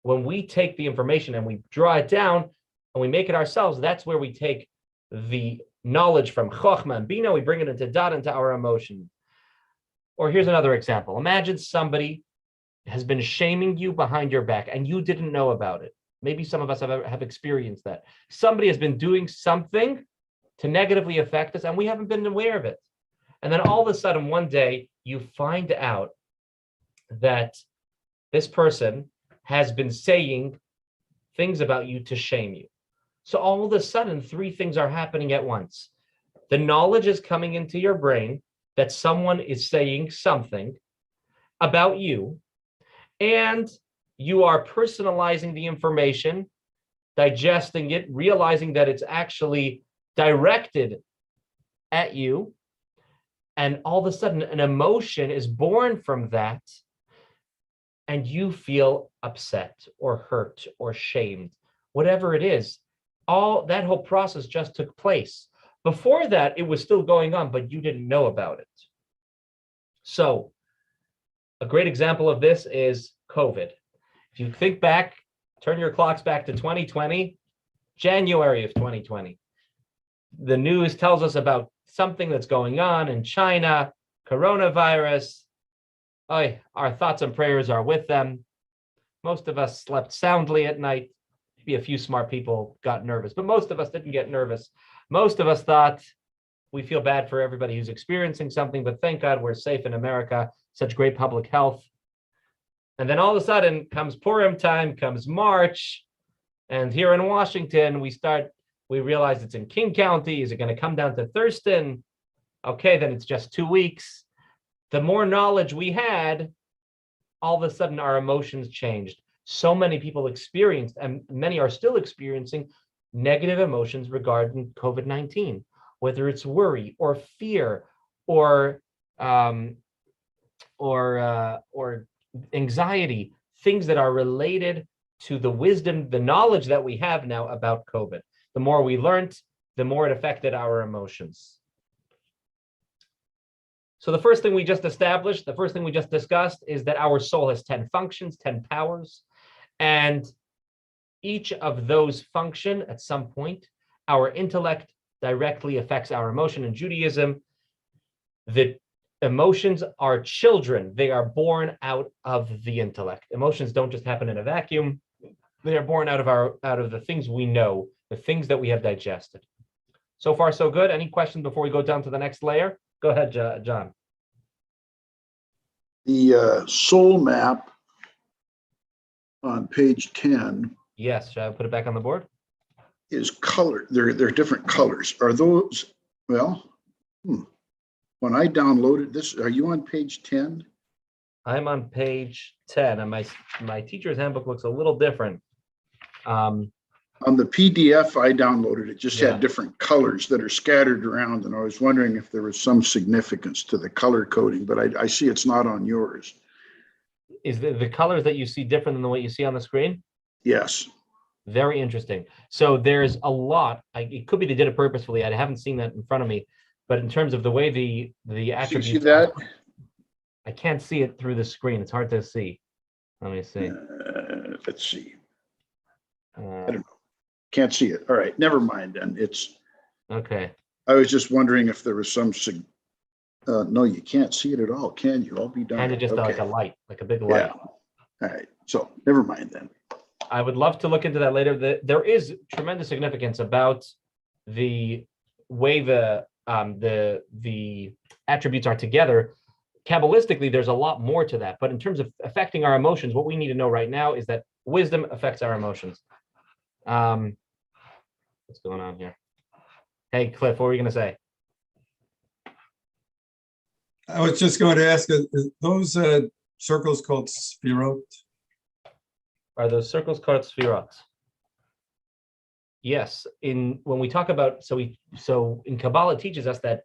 S1: when we take the information and we draw it down and we make it ourselves, that's where we take the knowledge from Chochmah and Bina, we bring it into dat, into our emotion. Or here's another example. Imagine somebody has been shaming you behind your back and you didn't know about it. Maybe some of us have experienced that. Somebody has been doing something to negatively affect us and we haven't been aware of it. And then all of a sudden, one day, you find out that this person has been saying things about you to shame you. So all of a sudden, 3 things are happening at once. The knowledge is coming into your brain that someone is saying something about you, and you are personalizing the information, digesting it, realizing that it's actually directed at you, And all of a sudden, an emotion is born from that, and you feel upset or hurt or shamed, whatever it is. All that whole process just took place. Before that, it was still going on, but you didn't know about it. So a great example of this is COVID. If you think back, turn your clocks back to 2020, January of 2020. The news tells us about something that's going on in China, coronavirus. Our thoughts and prayers are with them. Most of us slept soundly at night. Maybe a few smart people got nervous, but most of us didn't get nervous. Most of us thought, we feel bad for everybody who's experiencing something, but thank God we're safe in America, such great public health. And then all of a sudden comes Purim time, comes March, and here in Washington, we realize it's in King County. Is it going to come down to Thurston? Okay, then it's just 2 weeks. The more knowledge we had, all of a sudden our emotions changed. So many people experienced, and many are still experiencing, negative emotions regarding COVID-19, whether it's worry or fear or anxiety, things that are related to the wisdom, the knowledge that we have now about COVID. The more we learned, the more it affected our emotions. So the first thing we just established, the first thing we just discussed is that our soul has 10 functions, 10 powers, and each of those function at some point. Our intellect directly affects our emotion. In Judaism, the emotions are children. They are born out of the intellect. Emotions don't just happen in a vacuum. They are born out of the things we know, the things that we have digested. So far, so good. Any questions before we go down to the next layer? Go ahead, John.
S7: The soul map on page 10
S1: Yes, should I put it back on the board?
S7: is colored. There are different colors. Are those, well, when I downloaded this, are you on page 10?
S1: I'm on page 10, and my teacher's handbook looks a little different.
S7: On the PDF I downloaded, it just
S1: Yeah.
S7: had different colors that are scattered around, and I was wondering if there was some significance to the color coding, but I see it's not on yours.
S1: Is the colors that you see different than what you see on the screen?
S7: Yes.
S1: Very interesting. So there's a lot. It could be they did it purposefully. I haven't seen that in front of me, but in terms of the way the attributes,
S7: See that?
S1: I can't see it through the screen. It's hard to see. Let me see.
S7: Let's see. I
S1: Uh,
S7: don't know. Can't see it. All right, never mind then.
S1: okay.
S7: I was just wondering if there was some, no, you can't see it at all, can you? I'll be
S1: Kind
S7: darned.
S1: of just like a
S7: Okay.
S1: light, like a big light.
S7: Yeah. All right, so never mind then.
S1: I would love to look into that later. There is tremendous significance about the way the attributes are together. Kabbalistically, there's a lot more to that. But in terms of affecting our emotions, what we need to know right now is that wisdom affects our emotions. What's going on here? Hey, Cliff, what were you going to say?
S2: I was just going to ask, is those circles called Sphirot?
S1: Are those circles called sphirot? Yes. When we talk about, so in Kabbalah it teaches us that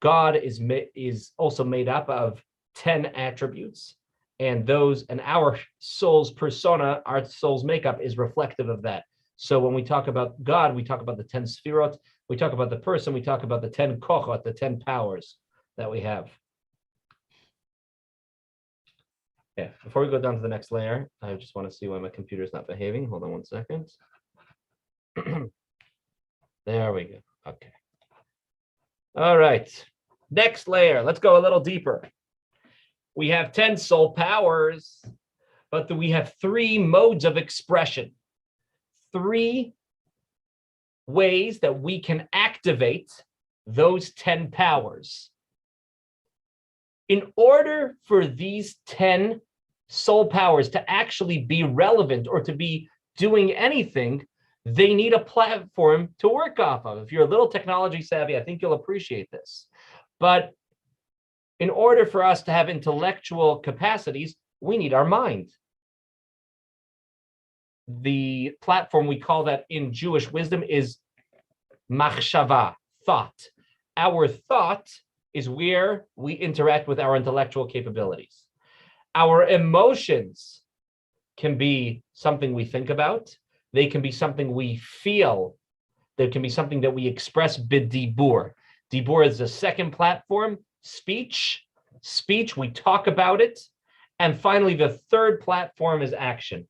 S1: God is also made up of 10 attributes, and our soul's persona, our soul's makeup is reflective of that. So when we talk about God, we talk about the 10 sphirot, we talk about the person, we talk about the 10 kochot, the 10 powers that we have. Yeah, before we go down to the next layer, I just want to see why my computer is not behaving. Hold on 1 second. There we go. Okay. All right. Next layer. Let's go a little deeper. We have 10 soul powers, but we have 3 modes of expression. 3 ways that we can activate those 10 powers. In order for these 10 soul powers to actually be relevant or to be doing anything, they need a platform to work off of. If you're a little technology savvy, I think you'll appreciate this. But in order for us to have intellectual capacities, we need our mind. The platform, we call that in Jewish wisdom, is machshava, thought. Our thought is where we interact with our intellectual capabilities. Our emotions can be something we think about. They can be something we feel. There can be something that we express b'dibur. Dibur is the second platform, speech. Speech, we talk about it. And finally, the third platform is action.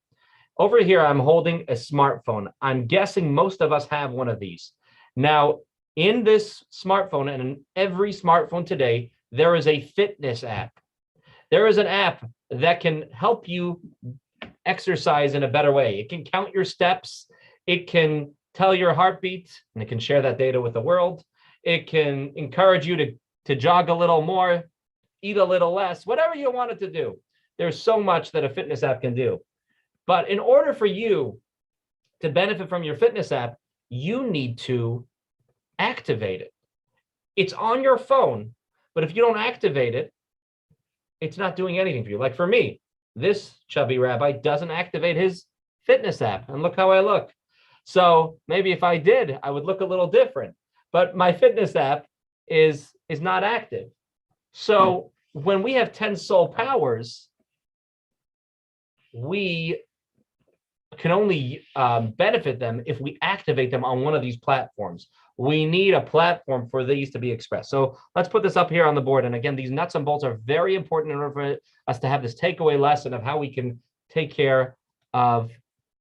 S1: Over here, I'm holding a smartphone. I'm guessing most of us have one of these. Now, in this smartphone and in every smartphone today, there is a fitness app. There is an app that can help you exercise in a better way. It can count your steps. It can tell your heartbeat, and it can share that data with the world. It can encourage you to jog a little more, eat a little less, whatever you want it to do. There's so much that a fitness app can do. But in order for you to benefit from your fitness app, you need to activate it. It's on your phone, but if you don't activate it, it's not doing anything for you. Like for me, this chubby rabbi doesn't activate his fitness app, and look how I look. So maybe if I did, I would look a little different, but my fitness app is not active. So when we have 10 soul powers, we can only benefit them if we activate them on one of these platforms. We need a platform for these to be expressed. So let's put this up here on the board. And again, these nuts and bolts are very important in order for us to have this takeaway lesson of how we can take care of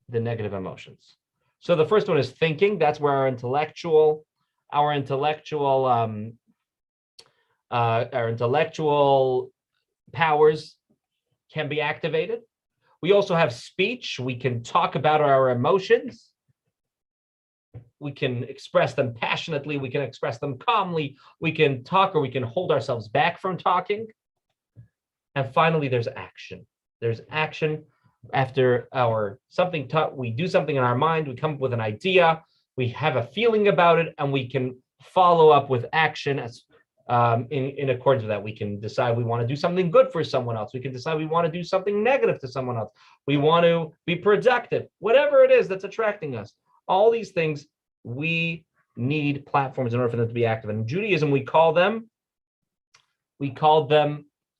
S1: the negative emotions. So the first one is thinking. That's where our intellectual powers can be activated. We also have speech. We can talk about our emotions. We can express them passionately. We can express them calmly. We can talk, or we can hold ourselves back from talking. And finally, there's action. There's action after we do something in our mind. We come up with an idea. We have a feeling about it, and we can follow up with action as in accordance with that. We can decide we want to do something good for someone else. We can decide we want to do something negative to someone else. We want to be productive, whatever it is that's attracting us. All these things, we need platforms in order for them to be active. In Judaism, we call them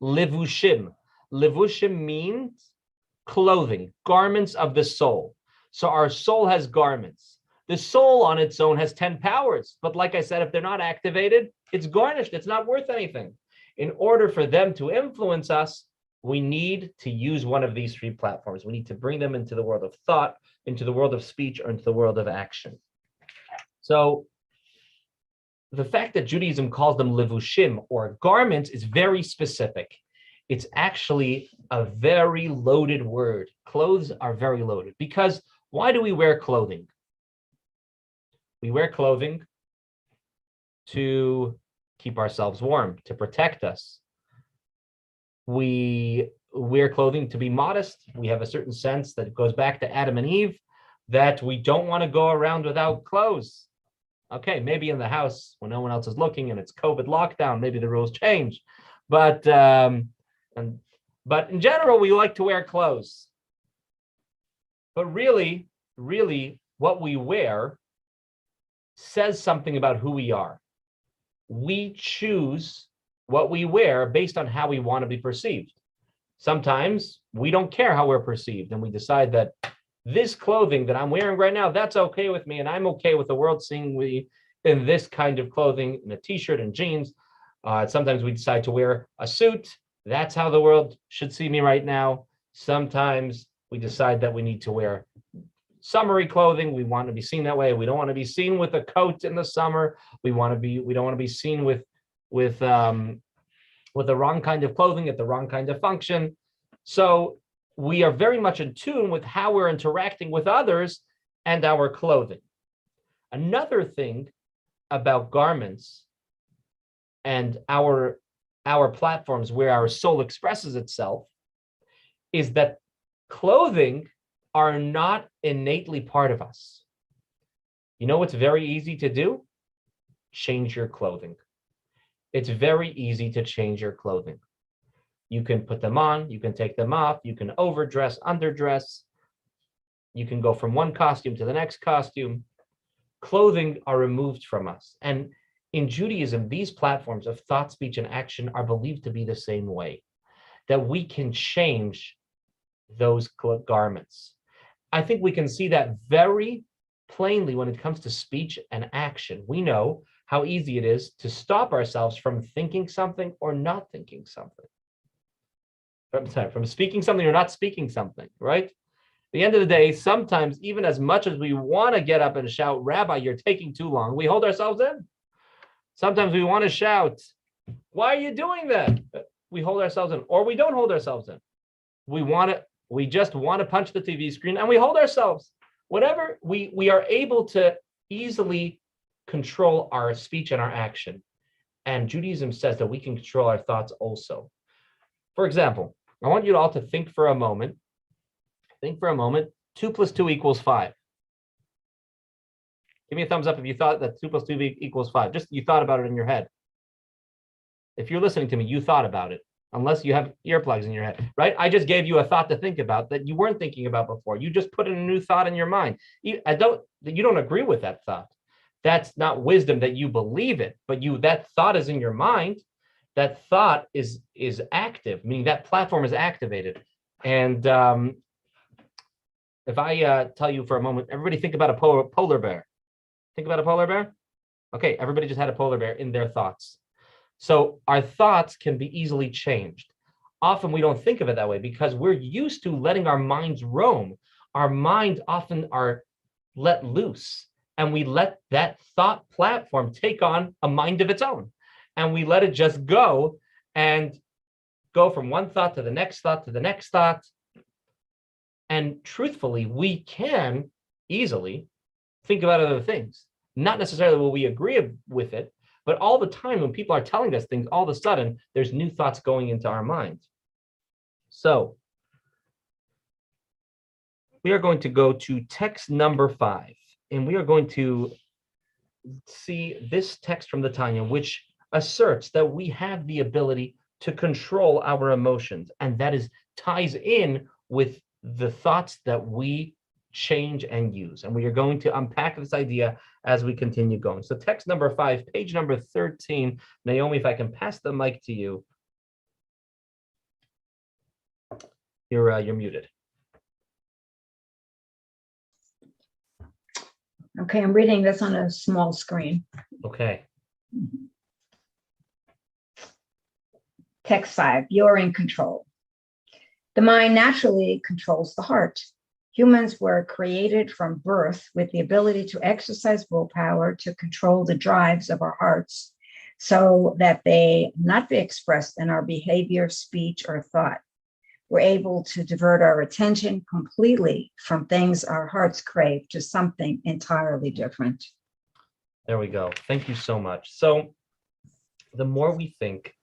S1: levushim. Levushim means clothing, garments of the soul. So our soul has garments. The soul on its own has 10 powers. But like I said, if they're not activated, it's garnished. It's not worth anything. In order for them to influence us, we need to use one of these three platforms. We need to bring them into the world of thought, into the world of speech, or into the world of action. So the fact that Judaism calls them levushim, or garments, is very specific. It's actually a very loaded word. Clothes are very loaded. Because why do we wear clothing? We wear clothing to keep ourselves warm, to protect us. We wear clothing to be modest. We have a certain sense that it goes back to Adam and Eve, that we don't want to go around without clothes. Okay, maybe in the house when no one else is looking and it's COVID lockdown, maybe the rules change. But in general, we like to wear clothes. But really, what we wear says something about who we are. We choose what we wear based on how we want to be perceived. Sometimes we don't care how we're perceived, and we decide that this clothing that I'm wearing right now, that's okay with me, and I'm okay with the world seeing me in this kind of clothing, in a t-shirt and jeans. Sometimes we decide to wear a suit. That's how the world should see me right now. Sometimes we decide that we need to wear summery clothing. We want to be seen that way. We don't want to be seen with a coat in the summer. We don't want to be seen with the wrong kind of clothing at the wrong kind of function. So we are very much in tune with how we're interacting with others and our clothing. Another thing about garments and our platforms where our soul expresses itself is that clothing are not innately part of us. You know what's very easy to do? Change your clothing. It's very easy to change your clothing. You can put them on, you can take them off, you can overdress, underdress. You can go from one costume to the next costume. Clothing are removed from us. And in Judaism, these platforms of thought, speech, and action are believed to be the same way, that we can change those garments. I think we can see that very plainly when it comes to speech and action. We know how easy it is to stop ourselves from thinking something or not thinking something. From speaking something or not speaking something, right? At the end of the day, sometimes even as much as we want to get up and shout, Rabbi, you're taking too long, we hold ourselves in. Sometimes we want to shout, why are you doing that? We hold ourselves in, or we don't hold ourselves in. We just want to punch the TV screen and we hold ourselves. Whatever, we are able to easily control our speech and our action. And Judaism says that we can control our thoughts also. For example, I want you all to think for a moment. Think for a moment, 2 + 2 = 5. Give me a thumbs up if you thought that 2 + 2 = 5. Just you thought about it in your head. If you're listening to me, you thought about it, unless you have earplugs in your head, right? I just gave you a thought to think about that you weren't thinking about before. You just put in a new thought in your mind. You don't agree with that thought. That's not wisdom that you believe it, but that thought is in your mind. That thought is active, meaning that platform is activated. And if I tell you for a moment, everybody think about a polar bear. Think about a polar bear? Okay, everybody just had a polar bear in their thoughts. So our thoughts can be easily changed. Often we don't think of it that way because we're used to letting our minds roam. Our minds often are let loose, and we let that thought platform take on a mind of its own. And we let it just go and go from one thought to the next thought to the next thought. And truthfully, we can easily think about other things. Not necessarily will we agree with it, but all the time when people are telling us things, all of a sudden, there's new thoughts going into our minds. So we are going to go to text number 5, and we are going to see this text from the Tanya, which asserts that we have the ability to control our emotions, and that ties in with the thoughts that we change and use. And we are going to unpack this idea as we continue going. So text number 5, page number 13. Naomi, if I can pass the mic to you. You're muted.
S9: Okay, I'm reading this on a small screen.
S1: Okay.
S9: Text 5, you're in control. The mind naturally controls the heart. Humans were created from birth with the ability to exercise willpower to control the drives of our hearts so that they not be expressed in our behavior, speech, or thought. We're able to divert our attention completely from things our hearts crave to something entirely different.
S1: There we go. Thank you so much. So the more we think,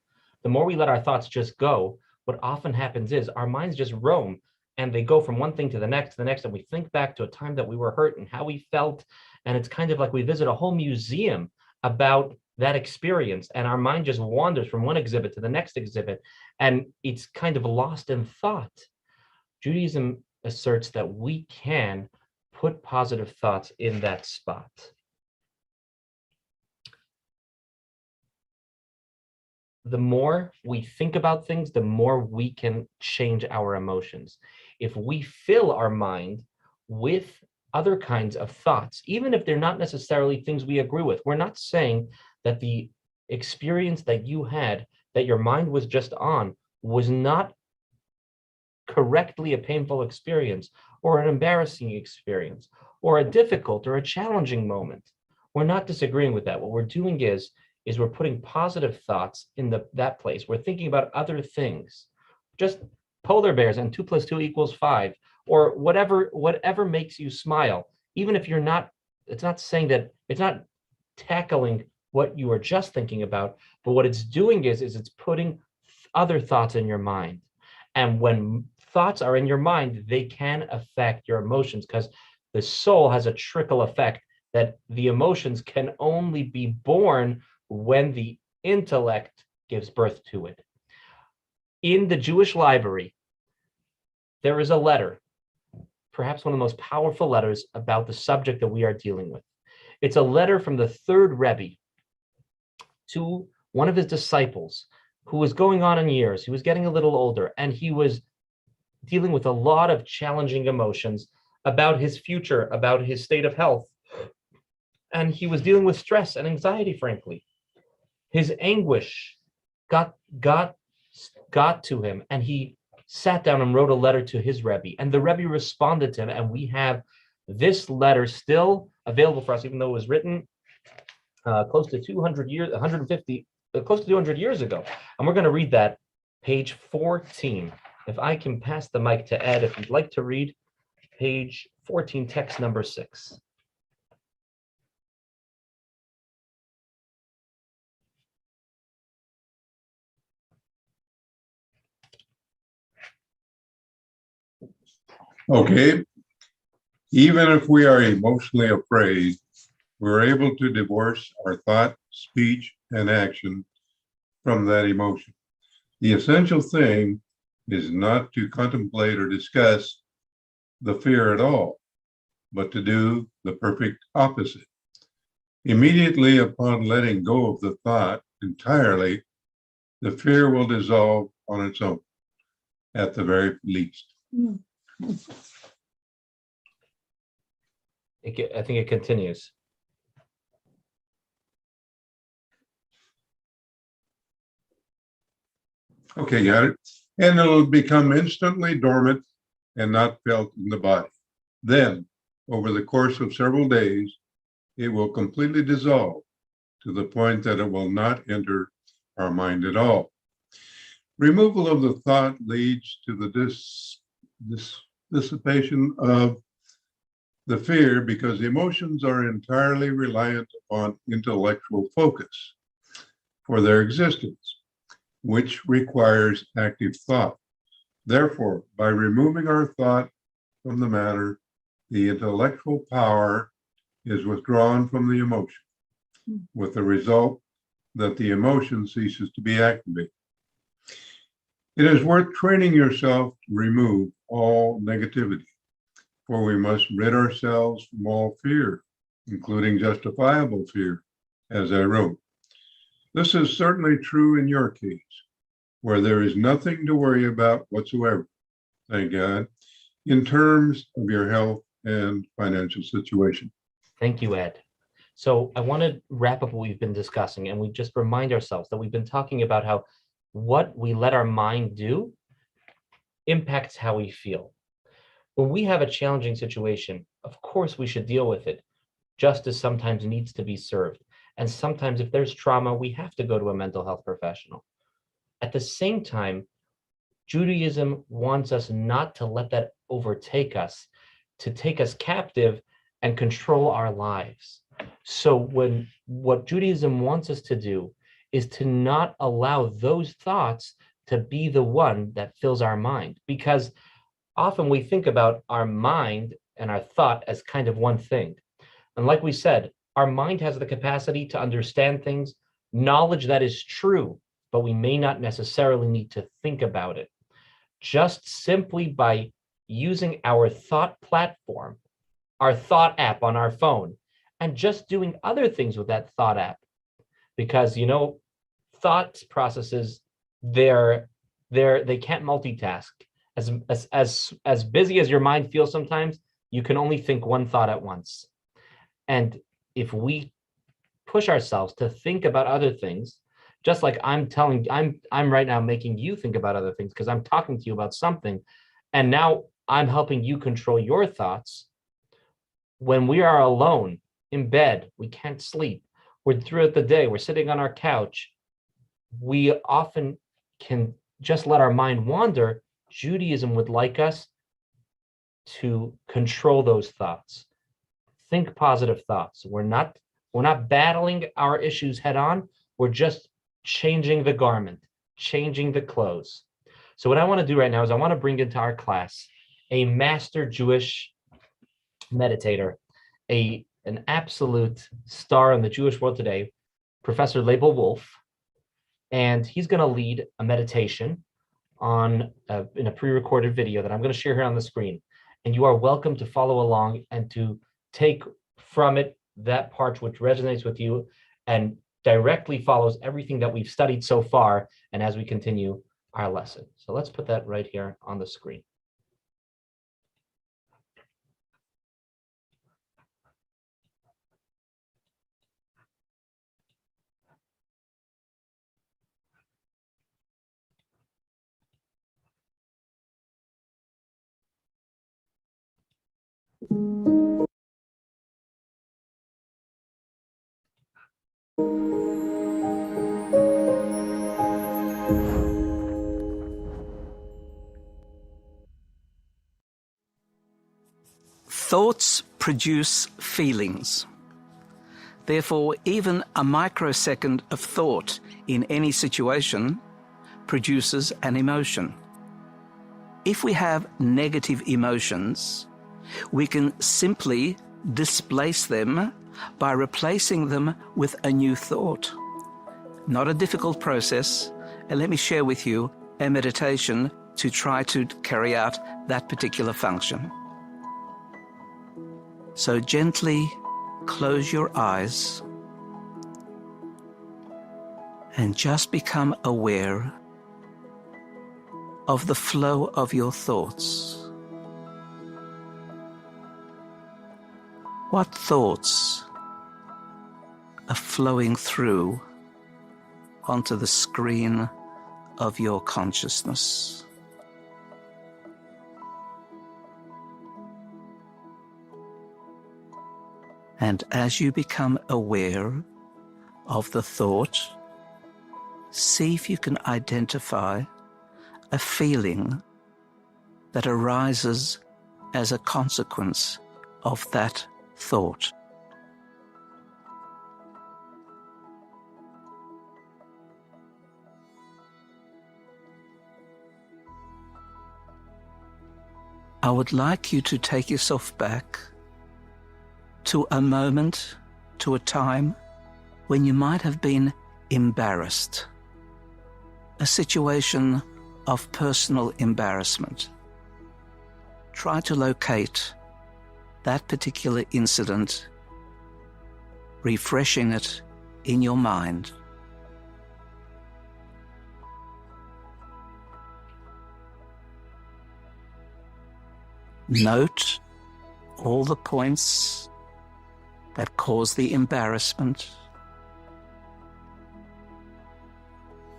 S1: the more we let our thoughts just go, what often happens is our minds just roam and they go from one thing to the next, and we think back to a time that we were hurt and how we felt. And it's kind of like we visit a whole museum about that experience, and our mind just wanders from one exhibit to the next exhibit, and it's kind of lost in thought. Judaism asserts that we can put positive thoughts in that spot. The more we think about things, the more we can change our emotions. If we fill our mind with other kinds of thoughts, even if they're not necessarily things we agree with, we're not saying that the experience that you had, that your mind was just on, was not correctly a painful experience or an embarrassing experience or a difficult or a challenging moment. We're not disagreeing with that. What we're doing is we're putting positive thoughts in that place. We're thinking about other things, just polar bears and 2 + 2 = 5, or whatever makes you smile. Even if you're not, it's not saying that, it's not tackling what you were just thinking about, but what it's doing is it's putting other thoughts in your mind. And when thoughts are in your mind, they can affect your emotions, because the soul has a trickle effect that the emotions can only be born when the intellect gives birth to it. In the Jewish library, there is a letter, perhaps one of the most powerful letters about the subject that we are dealing with. It's a letter from the third Rabbi. to one of his disciples who was going on in years. He was getting a little older, and he was dealing with a lot of challenging emotions about his future, about his state of health. And he was dealing with stress and anxiety, frankly. His anguish got to him, and he sat down and wrote a letter to his Rebbe, and the Rebbe responded to him, and we have this letter still available for us, even though it was written close to 200 years, 150, close to 200 years ago. And we're going to read that, page 14. If I can pass the mic to Ed, if you'd like to read page 14, text number 6.
S10: Okay. Even if we are emotionally afraid, we're able to divorce our thought, speech, and action from that emotion. The essential thing is not to contemplate or discuss the fear at all, but to do the perfect opposite. Immediately upon letting go of the thought entirely, the fear will dissolve on its own, at the very least.
S1: I think it continues.
S10: Okay, got it. And it'll become instantly dormant and not felt in the body. Then, over the course of several days, it will completely dissolve to the point that it will not enter our mind at all. Removal of the thought leads to the dissipation of the fear, because emotions are entirely reliant upon intellectual focus for their existence, which requires active thought. Therefore, by removing our thought from the matter, the intellectual power is withdrawn from the emotion, with the result that the emotion ceases to be activated. It is worth training yourself to remove all negativity, for we must rid ourselves from all fear, including justifiable fear, as I wrote. This is certainly true in your case, where there is nothing to worry about whatsoever, thank God, in terms of your health and financial situation.
S1: Thank you, Ed. So I want to wrap up what we've been discussing, and we just remind ourselves that we've been talking about how what we let our mind do impacts how we feel. When we have a challenging situation, of course we should deal with it. Justice sometimes needs to be served. And sometimes if there's trauma, we have to go to a mental health professional. At the same time, Judaism wants us not to let that overtake us, to take us captive and control our lives. So what Judaism wants us to do is to not allow those thoughts to be the one that fills our mind, because often we think about our mind and our thought as kind of one thing. And like we said, our mind has the capacity to understand things, knowledge that is true, but we may not necessarily need to think about it. Just simply by using our thought platform, our thought app on our phone, and just doing other things with that thought app. Because, thought processes, they can't multitask. As busy as your mind feels sometimes, you can only think one thought at once. And if we push ourselves to think about other things, just like I'm right now making you think about other things because I'm talking to you about something, and now I'm helping you control your thoughts. When we are alone in bed, we can't sleep. We're throughout the day, we're sitting on our couch. We often can just let our mind wander. Judaism would like us to control those thoughts. Think positive thoughts. We're not battling our issues head on. We're just changing the garment, changing the clothes. So what I want to do right now is I want to bring into our class a master Jewish meditator, an absolute star in the Jewish world today, Professor Leibel Wolf, and he's going to lead a meditation in a pre-recorded video that I'm going to share here on the screen. And you are welcome to follow along and to take from it that part which resonates with you, and directly follows everything that we've studied so far and as we continue our lesson. So let's put that right here on the screen.
S11: Thoughts produce feelings. Therefore, even a microsecond of thought in any situation produces an emotion. If we have negative emotions, we can simply displace them by replacing them with a new thought. Not a difficult process, and let me share with you a meditation to try to carry out that particular function. So gently close your eyes and just become aware of the flow of your thoughts. What thoughts are flowing through onto the screen of your consciousness? And as you become aware of the thought, see if you can identify a feeling that arises as a consequence of that thought. I would like you to take yourself back to a moment, to a time when you might have been embarrassed, a situation of personal embarrassment. Try to locate that particular incident, refreshing it in your mind. Note all the points that cause the embarrassment.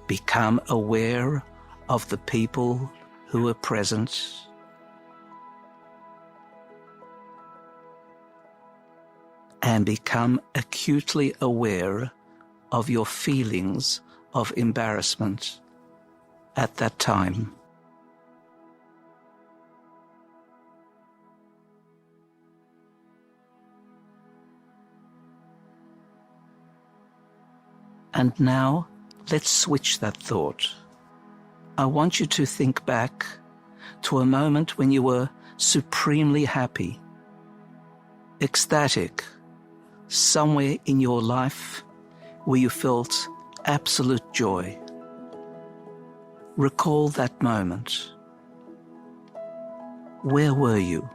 S11: Become aware of the people who are present. And become acutely aware of your feelings of embarrassment at that time. And now, let's switch that thought. I want you to think back to a moment when you were supremely happy, ecstatic, somewhere in your life where you felt absolute joy. Recall that moment. Where were you?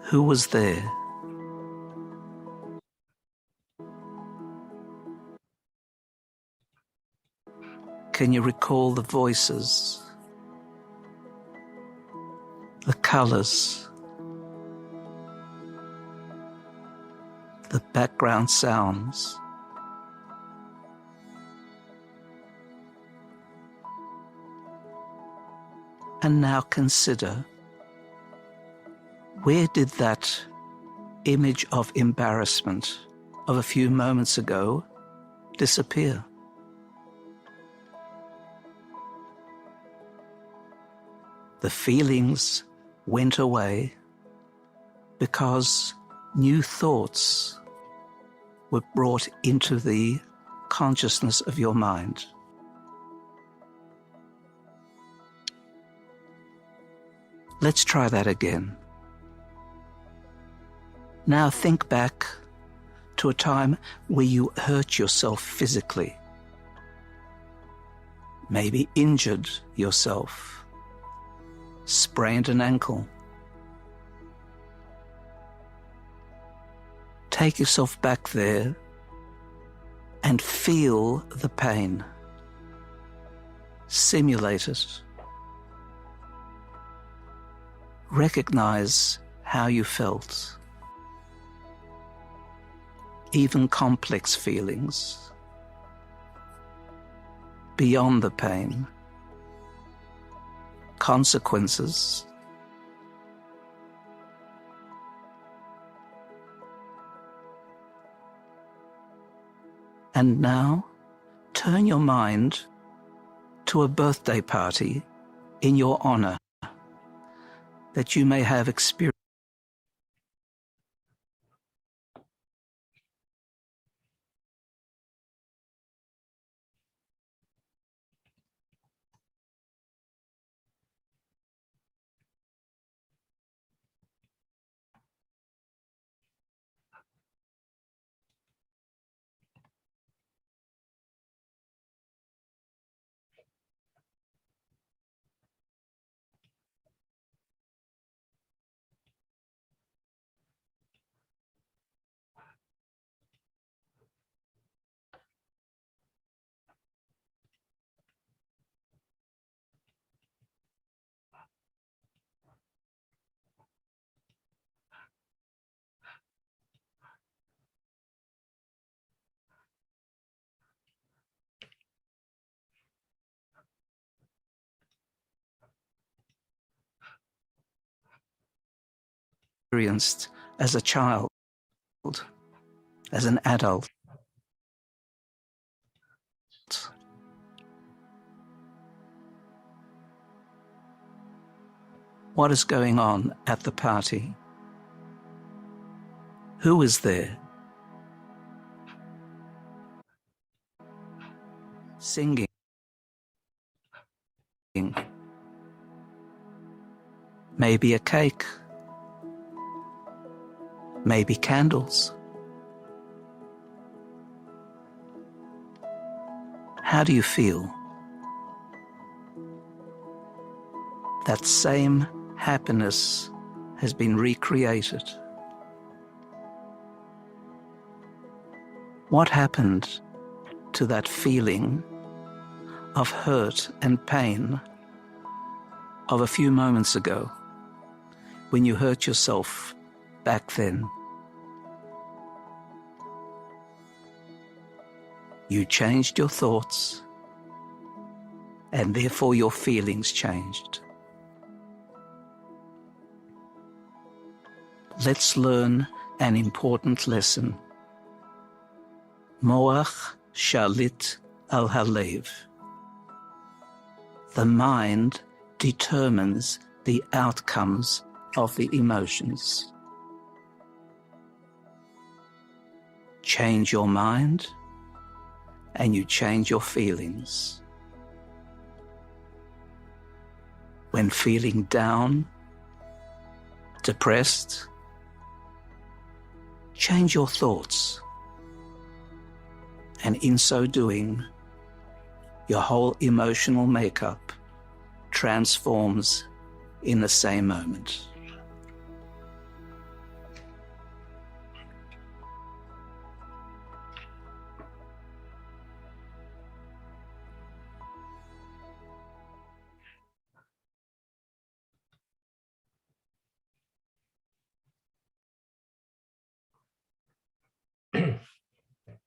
S11: Who was there? Can you recall the voices, the colors, the background sounds? And now consider, where did that image of embarrassment of a few moments ago disappear? The feelings went away because new thoughts were brought into the consciousness of your mind. Let's try that again. Now think back to a time where you hurt yourself physically, maybe injured yourself, sprained an ankle. Take yourself back there and feel the pain. Simulate it. Recognize how you felt. Even complex feelings. Beyond the pain. Consequences. And now, turn your mind to a birthday party in your honor that you may have experienced. As a child, as an adult. What is going on at the party? Who is there? Singing. Maybe a cake. Maybe candles. How do you feel? That same happiness has been recreated. What happened to that feeling of hurt and pain of a few moments ago when you hurt yourself back then? You changed your thoughts, and therefore your feelings changed. Let's learn an important lesson. Moach shalit al halev. The mind determines the outcomes of the emotions. Change your mind, and you change your feelings. When feeling down, depressed, change your thoughts. And in so doing, your whole emotional makeup transforms in the same moment.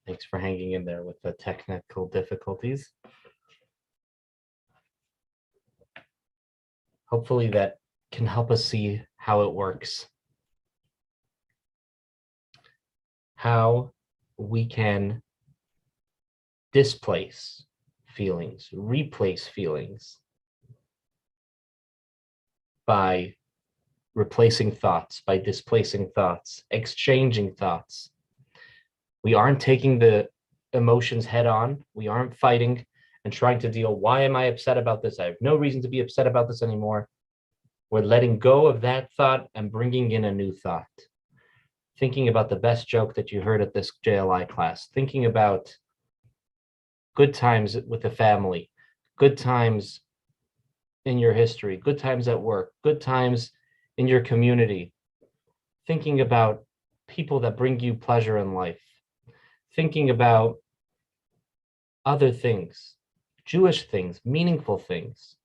S1: Thanks for hanging in there with the technical difficulties. Hopefully that can help us see how it works. How we can displace feelings, replace feelings by replacing thoughts, by displacing thoughts, exchanging thoughts. We aren't taking the emotions head on. We aren't fighting and trying to deal. Why am I upset about this? I have no reason to be upset about this anymore. We're letting go of that thought and bringing in a new thought. Thinking about the best joke that you heard at this JLI class. Thinking about good times with the family, good times in your history, good times at work, good times in your community. Thinking about people that bring you pleasure in life. Thinking about other things, Jewish things, meaningful things,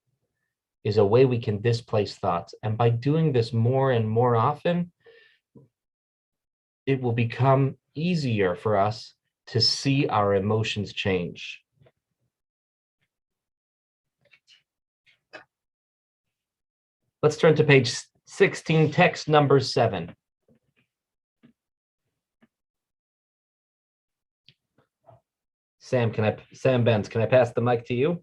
S1: is a way we can displace thoughts. And by doing this more and more often, it will become easier for us to see our emotions change. Let's turn to page 16, text number 7. Sam Benz, can I pass the mic to you?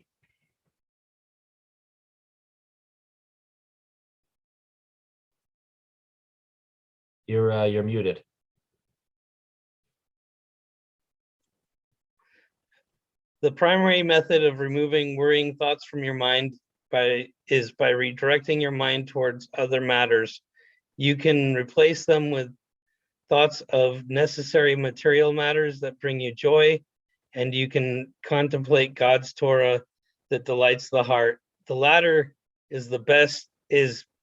S1: You're muted.
S12: The primary method of removing worrying thoughts from your mind is by redirecting your mind towards other matters. You can replace them with thoughts of necessary material matters that bring you joy, and you can contemplate God's Torah that delights the heart. The latter is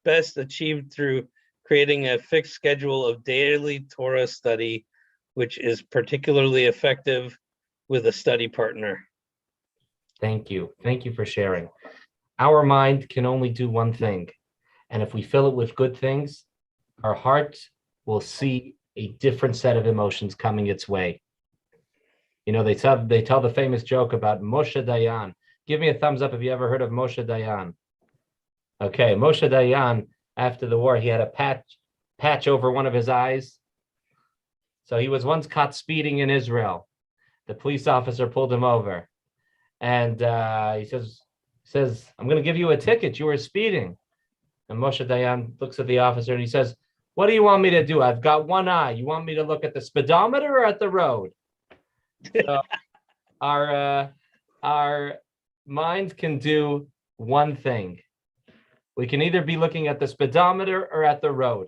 S12: best achieved through creating a fixed schedule of daily Torah study, which is particularly effective with a study partner.
S1: Thank you. Thank you for sharing. Our mind can only do one thing. And if we fill it with good things, our heart will see a different set of emotions coming its way. You know, they tell the famous joke about Moshe Dayan. Give me a thumbs up if you ever heard of Moshe Dayan. Okay, Moshe Dayan, after the war, he had a patch over one of his eyes. So he was once caught speeding in Israel. The police officer pulled him over. And he says, I'm going to give you a ticket. You were speeding. And Moshe Dayan looks at the officer and he says, what do you want me to do? I've got one eye. You want me to look at the speedometer or at the road? So our minds can do one thing. We can either be looking at the speedometer or at the road.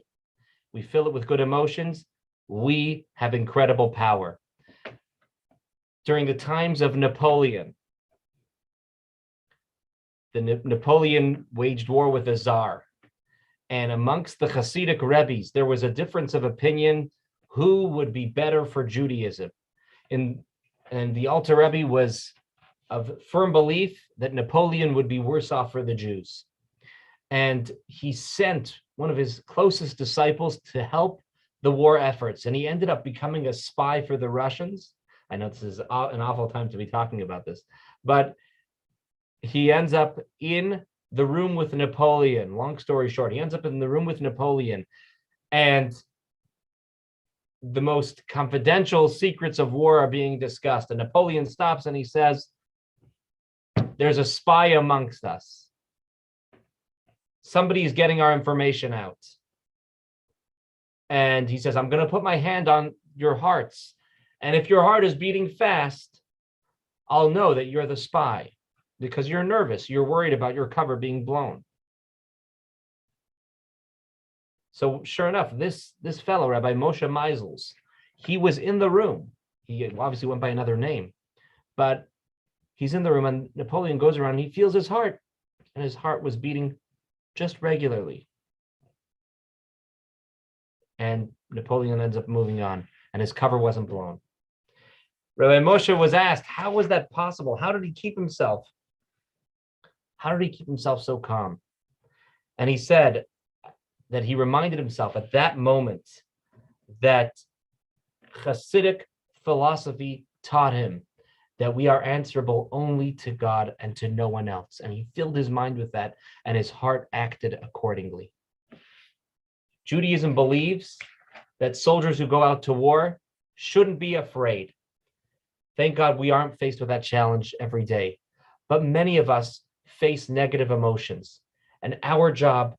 S1: We fill it with good emotions. We have incredible power. During the times of Napoleon, Napoleon waged war with the Tsar. And amongst the Hasidic Rebbes, there was a difference of opinion who would be better for Judaism. And the Alter Rebbe was of firm belief that Napoleon would be worse off for the Jews. And he sent one of his closest disciples to help the war efforts. And he ended up becoming a spy for the Russians. I know this is an awful time to be talking about this, but he ends up in the room with Napoleon. Long story short, he ends up in the room with Napoleon. And the most confidential secrets of war are being discussed. And Napoleon stops and he says, there's a spy amongst us. Somebody is getting our information out. And he says, I'm going to put my hand on your hearts. And if your heart is beating fast, I'll know that you're the spy because you're nervous. You're worried about your cover being blown. So sure enough, this fellow, Rabbi Moshe Meisels, he was in the room. He obviously went by another name, but he's in the room and Napoleon goes around and he feels his heart, and his heart was beating just regularly. And Napoleon ends up moving on and his cover wasn't blown. Rabbi Moshe was asked, how was that possible? How did he keep himself? How did he keep himself so calm? And he said that he reminded himself at that moment that Hasidic philosophy taught him that we are answerable only to God and to no one else. And he filled his mind with that, and his heart acted accordingly. Judaism believes that soldiers who go out to war shouldn't be afraid. Thank God we aren't faced with that challenge every day. But many of us face negative emotions, and our job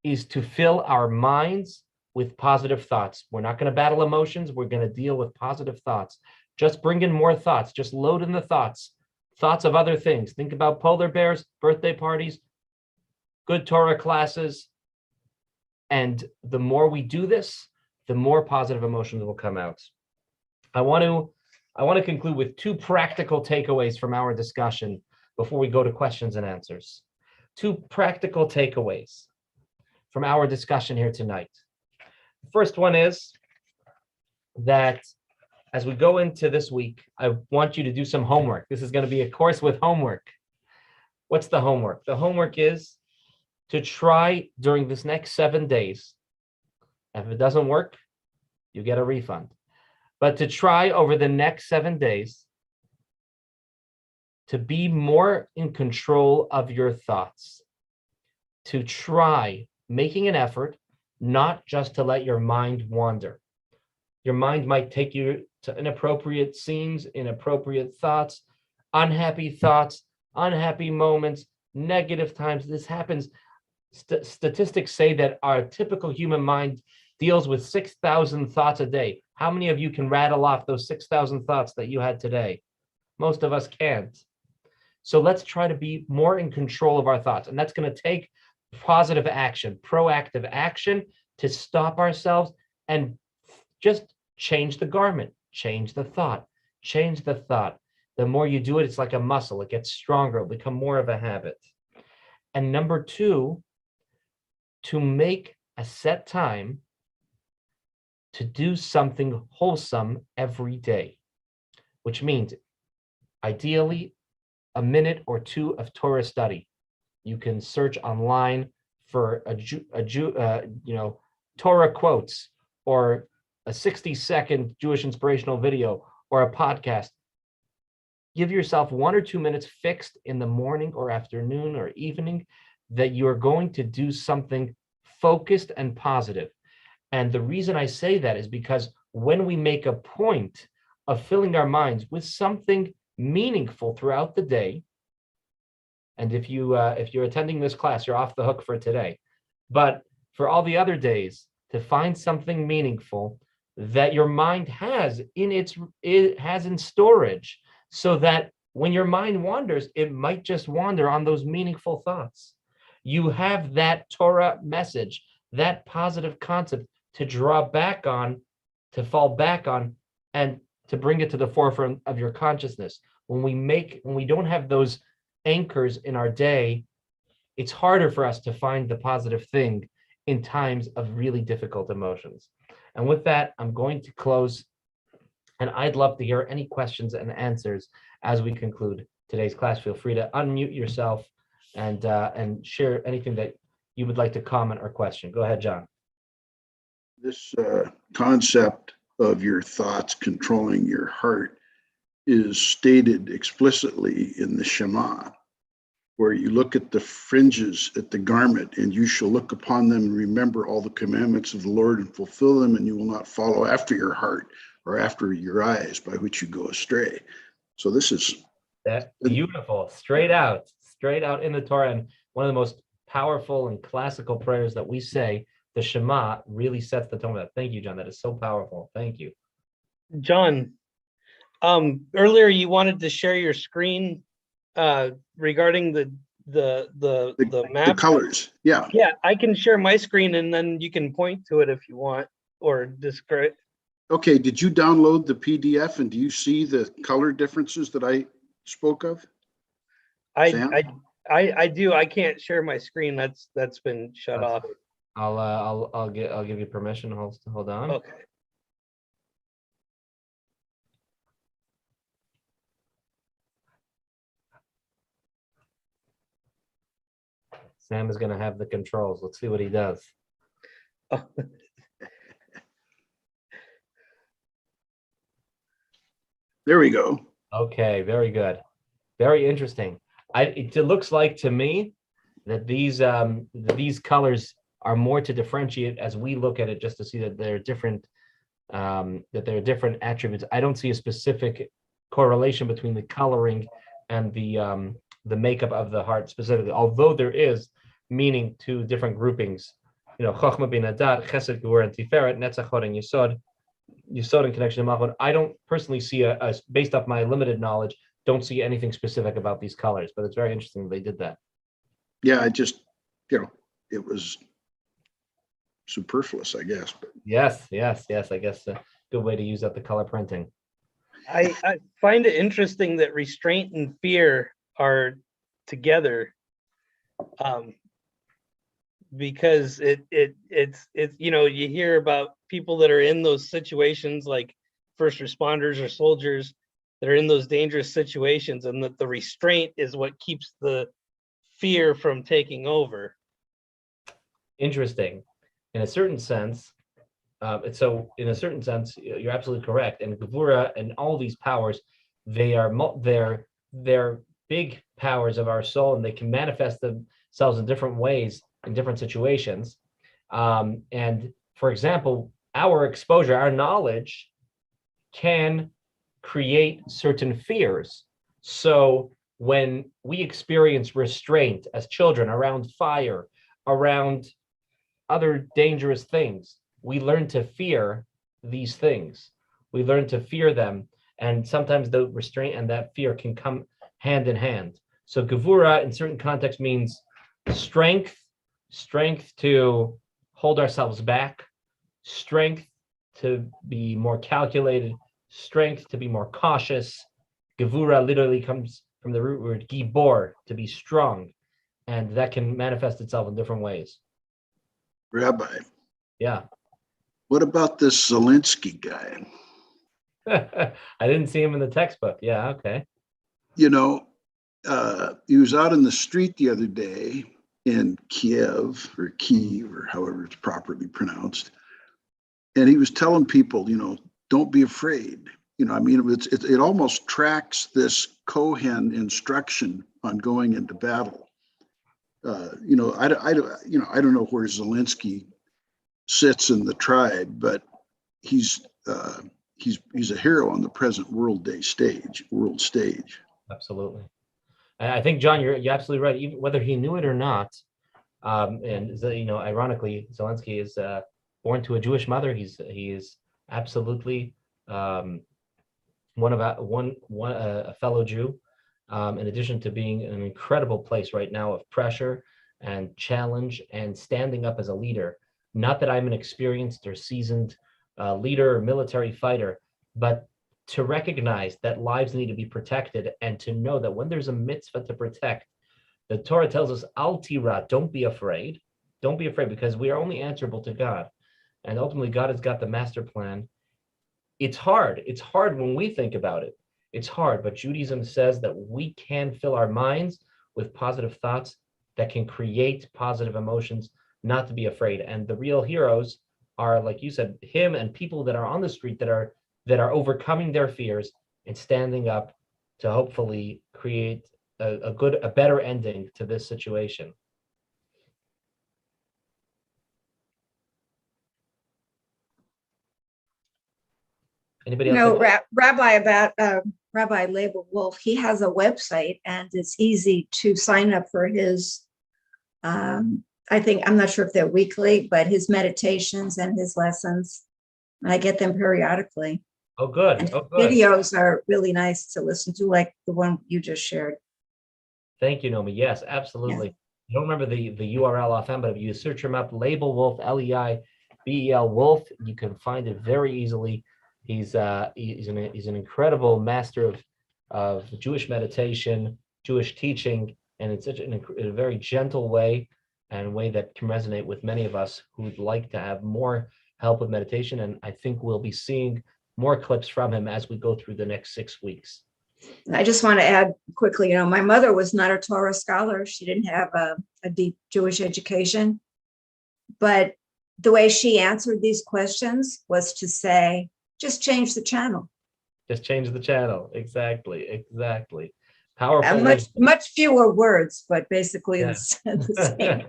S1: is to fill our minds with positive thoughts. We're not going to battle emotions. We're going to deal with positive thoughts. Just bring in more thoughts. Just load in the thoughts of other things. Think about polar bears, birthday parties, good Torah classes. And the more we do this, the more positive emotions will come out. I want to conclude with 2 practical takeaways from our discussion before we go to questions and answers. 2 practical takeaways from our discussion here tonight. The first one is that as we go into this week, I want you to do some homework. This is going to be a course with homework. What's the homework? The homework is to try during this next 7 days. If it doesn't work, you get a refund. But to try over the next 7 days to be more in control of your thoughts, to try making an effort, not just to let your mind wander. Your mind might take you to inappropriate scenes, inappropriate thoughts, unhappy moments, negative times. This happens. Statistics say that our typical human mind deals with 6,000 thoughts a day. How many of you can rattle off those 6,000 thoughts that you had today? Most of us can't. So let's try to be more in control of our thoughts. And that's going to take positive action, proactive action to stop ourselves and just change the garment, change the thought, change the thought. The more you do it, it's like a muscle. It gets stronger, it'll become more of a habit. And number 2, to make a set time to do something wholesome every day, which means ideally a minute or 2 of Torah study. You can search online for Torah quotes or a 60-second Jewish inspirational video or a podcast. Give yourself 1 or 2 minutes fixed in the morning or afternoon or evening that you're going to do something focused and positive. And the reason I say that is because when we make a point of filling our minds with something meaningful throughout the day, and if you're attending this class, you're off the hook for today. But for all the other days, to find something meaningful that your mind has in storage, so that when your mind wanders, it might just wander on those meaningful thoughts. You have that Torah message, that positive concept to draw back on, to fall back on, and to bring it to the forefront of your consciousness. When we don't have those anchors in our day, it's harder for us to find the positive thing in times of really difficult emotions. And with that, I'm going to close, and I'd love to hear any questions and answers as we conclude today's class. Feel free to unmute yourself and share anything that you would like to comment or question. Go ahead, John.
S7: This concept of your thoughts controlling your heart is stated explicitly in the Shema, where you look at the fringes at the garment, and you shall look upon them and remember all the commandments of the Lord and fulfill them, and you will not follow after your heart or after your eyes, by which you go astray. So this is
S1: that's beautiful, straight out in the Torah, and one of the most powerful and classical prayers that we say. The Shema really sets the tone for that. Thank you, John. That is so powerful. Thank you.
S12: John, earlier you wanted to share your screen regarding the map.
S7: The colors. Yeah.
S12: Yeah, I can share my screen and then you can point to it if you want, or describe.
S7: Okay. Did you download the PDF, and do you see the color differences that I spoke of?
S12: I do. I can't share my screen. That's been shut off.
S1: I'll give you permission. Hold on.
S12: Okay.
S1: Sam is going to have the controls. Let's see what he does.
S7: There we go.
S1: Okay, very good. Very interesting. It looks like to me that these colors are more to differentiate as we look at it, just to see that they're different, attributes. I don't see a specific correlation between the coloring and the makeup of the heart specifically, although there is meaning to different groupings. Chochmah bin Adat, Chesed, Gevurah, and Tiferet, Netzach, Hod, and Yisod in connection to Malchut. I don't personally see based off my limited knowledge, don't see anything specific about these colors, but it's very interesting that they did that.
S7: Yeah, I just, it was superfluous, I guess. But
S1: Yes. I guess a good way to use up the color printing.
S12: I find it interesting that restraint and fear are together, because it's you hear about people that are in those situations, like first responders or soldiers that are in those dangerous situations, and that the restraint is what keeps the fear from taking over.
S1: Interesting. In a certain sense, you're absolutely correct. And Gevura and all these powers, they're big powers of our soul, and they can manifest themselves in different ways in different situations. And for example, our exposure, our knowledge can create certain fears. So when we experience restraint as children around fire, around other dangerous things, we learn to fear these things. We learn to fear them. And sometimes the restraint and that fear can come hand in hand. So Gevura in certain contexts means strength to hold ourselves back, strength to be more calculated, strength to be more cautious. Gevura literally comes from the root word gibor, to be strong. And that can manifest itself in different ways.
S7: Rabbi,
S1: Yeah.
S7: what about this Zelensky guy?
S1: I didn't see him in the textbook. Yeah, okay.
S7: You know, he was out in the street the other day in Kiev or however it's properly pronounced. And he was telling people, don't be afraid. I mean, it almost tracks this Kohen instruction on going into battle. I don't know where Zelensky sits in the tribe, but he's a hero on the present world stage.
S1: Absolutely. And I think, John, you're absolutely right. Even whether he knew it or not, ironically, Zelensky is born to a Jewish mother. He is absolutely a fellow Jew. In addition to being an incredible place right now of pressure and challenge and standing up as a leader. Not that I'm an experienced or seasoned leader or military fighter, but to recognize that lives need to be protected and to know that when there's a mitzvah to protect, the Torah tells us, Al tira, don't be afraid. Don't be afraid, because we are only answerable to God. And ultimately, God has got the master plan. It's hard. It's hard when we think about it. It's hard, but Judaism says that we can fill our minds with positive thoughts that can create positive emotions, not to be afraid. And the real heroes are, like you said, him and people that are on the street that are overcoming their fears and standing up to hopefully create a better ending to this situation. Anybody else?
S9: Rabbi Label Wolf, he has a website and it's easy to sign up for his, I'm not sure if they're weekly, but his meditations and his lessons. And I get them periodically.
S1: Oh, good.
S9: And
S1: Oh, good.
S9: videos are really nice to listen to, like the one you just shared.
S1: Thank you, Nomi. Yes, absolutely. I don't remember the URL offhand, but if you search him up, Label Wolf, Leibel Wolf, you can find it very easily. He's an incredible master of Jewish meditation, Jewish teaching, and in such a very gentle way, and a way that can resonate with many of us who would like to have more help with meditation. And I think we'll be seeing more clips from him as we go through the next 6 weeks.
S9: I just want to add quickly, my mother was not a Torah scholar. She didn't have a deep Jewish education. But the way she answered these questions was to say, just change the channel.
S1: Just change the channel. Exactly. Powerful.
S9: Much fewer words, but basically the same.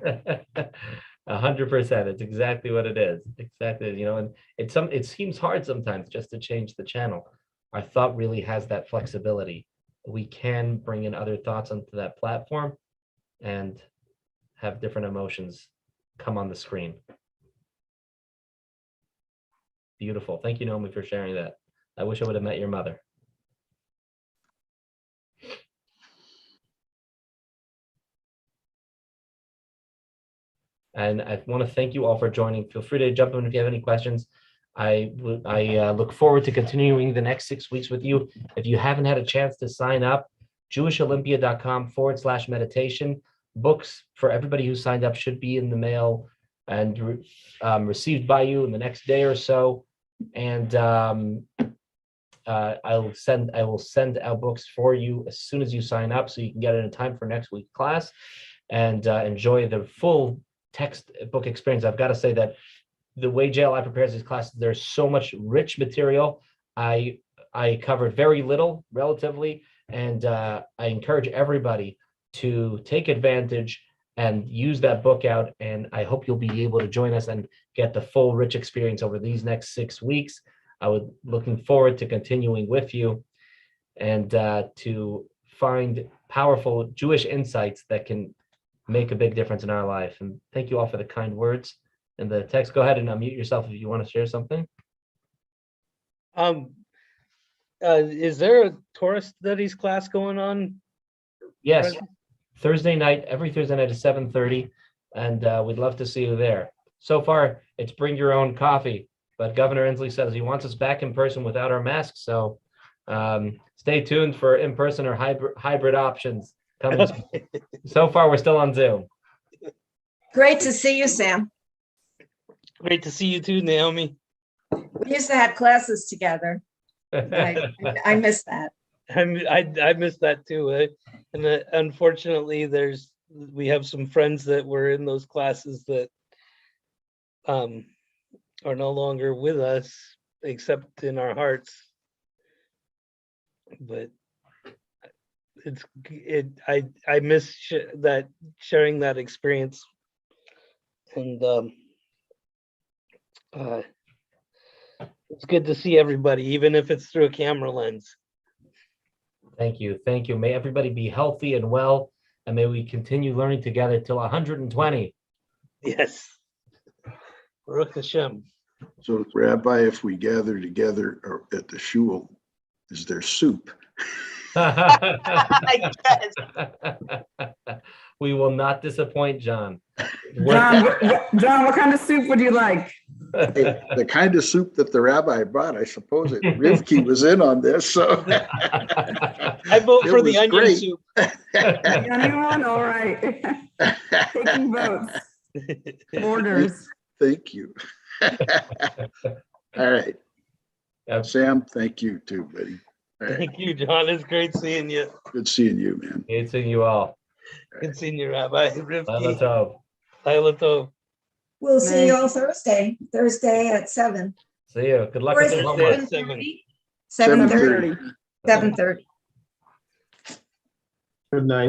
S1: 100%. It's exactly what it is. Exactly. And it seems hard sometimes just to change the channel. Our thought really has that flexibility. We can bring in other thoughts onto that platform and have different emotions come on the screen. Beautiful. Thank you, Naomi, for sharing that. I wish I would have met your mother. And I want to thank you all for joining. Feel free to jump in if you have any questions. I look forward to continuing the next 6 weeks with you. If you haven't had a chance to sign up, jewisholympia.com/meditation. Books for everybody who signed up should be in the mail and received by you in the next day or so. And I will send out books for you as soon as you sign up, so you can get it in time for next week's class and enjoy the full textbook experience. I've got to say that the way JLI prepares these classes, there's so much rich material. I covered very little relatively, and I encourage everybody to take advantage and use that book out. And I hope you'll be able to join us and get the full rich experience over these next 6 weeks. I would looking forward to continuing with you and to find powerful Jewish insights that can make a big difference in our life. And thank you all for the kind words in the text. Go ahead and unmute yourself if you want to share something.
S12: Is there a Torah studies class going on?
S1: Yes, Thursday night, every Thursday night at 7:30, and we'd love to see you there. So far, it's bring your own coffee, but Governor Inslee says he wants us back in person without our masks, so stay tuned for in-person or hybrid options coming. So far, we're still on Zoom.
S9: Great to see you, Sam.
S12: Great to see you too, Naomi.
S9: We used to have classes together. I miss that.
S12: I missed that too. And unfortunately, we have some friends that were in those classes that are no longer with us, except in our hearts. But I miss that sharing that experience, and it's good to see everybody, even if it's through a camera lens.
S1: Thank you. Thank you. May everybody be healthy and well, and may we continue learning together till 120.
S12: Yes. Baruch Hashem.
S7: So Rabbi, if we gather together at the shul, is there soup?
S1: We will not disappoint, John.
S13: John, what kind of soup would you like?
S7: The kind of soup that the rabbi brought, I suppose Rivki was in on this, so.
S12: I vote for the onion
S7: great.
S12: soup.
S13: The onion one? All right. Taking votes. Orders.
S7: Thank you. All right. Sam, thank you too, buddy. All right.
S12: Thank you, John. It's great seeing you.
S7: Good seeing you, man.
S1: Good seeing you all.
S12: Good seeing you, Rabbi.
S1: Laila
S12: Rivki.
S1: Tov.
S12: Laila Tov.
S9: We'll see you all Thursday at 7.
S1: See you. Good luck
S9: Or
S1: with
S9: is
S1: the
S9: it
S1: homework.
S9: 7:30?
S7: 7:30.
S9: 7:30. 7:30.
S10: Good night.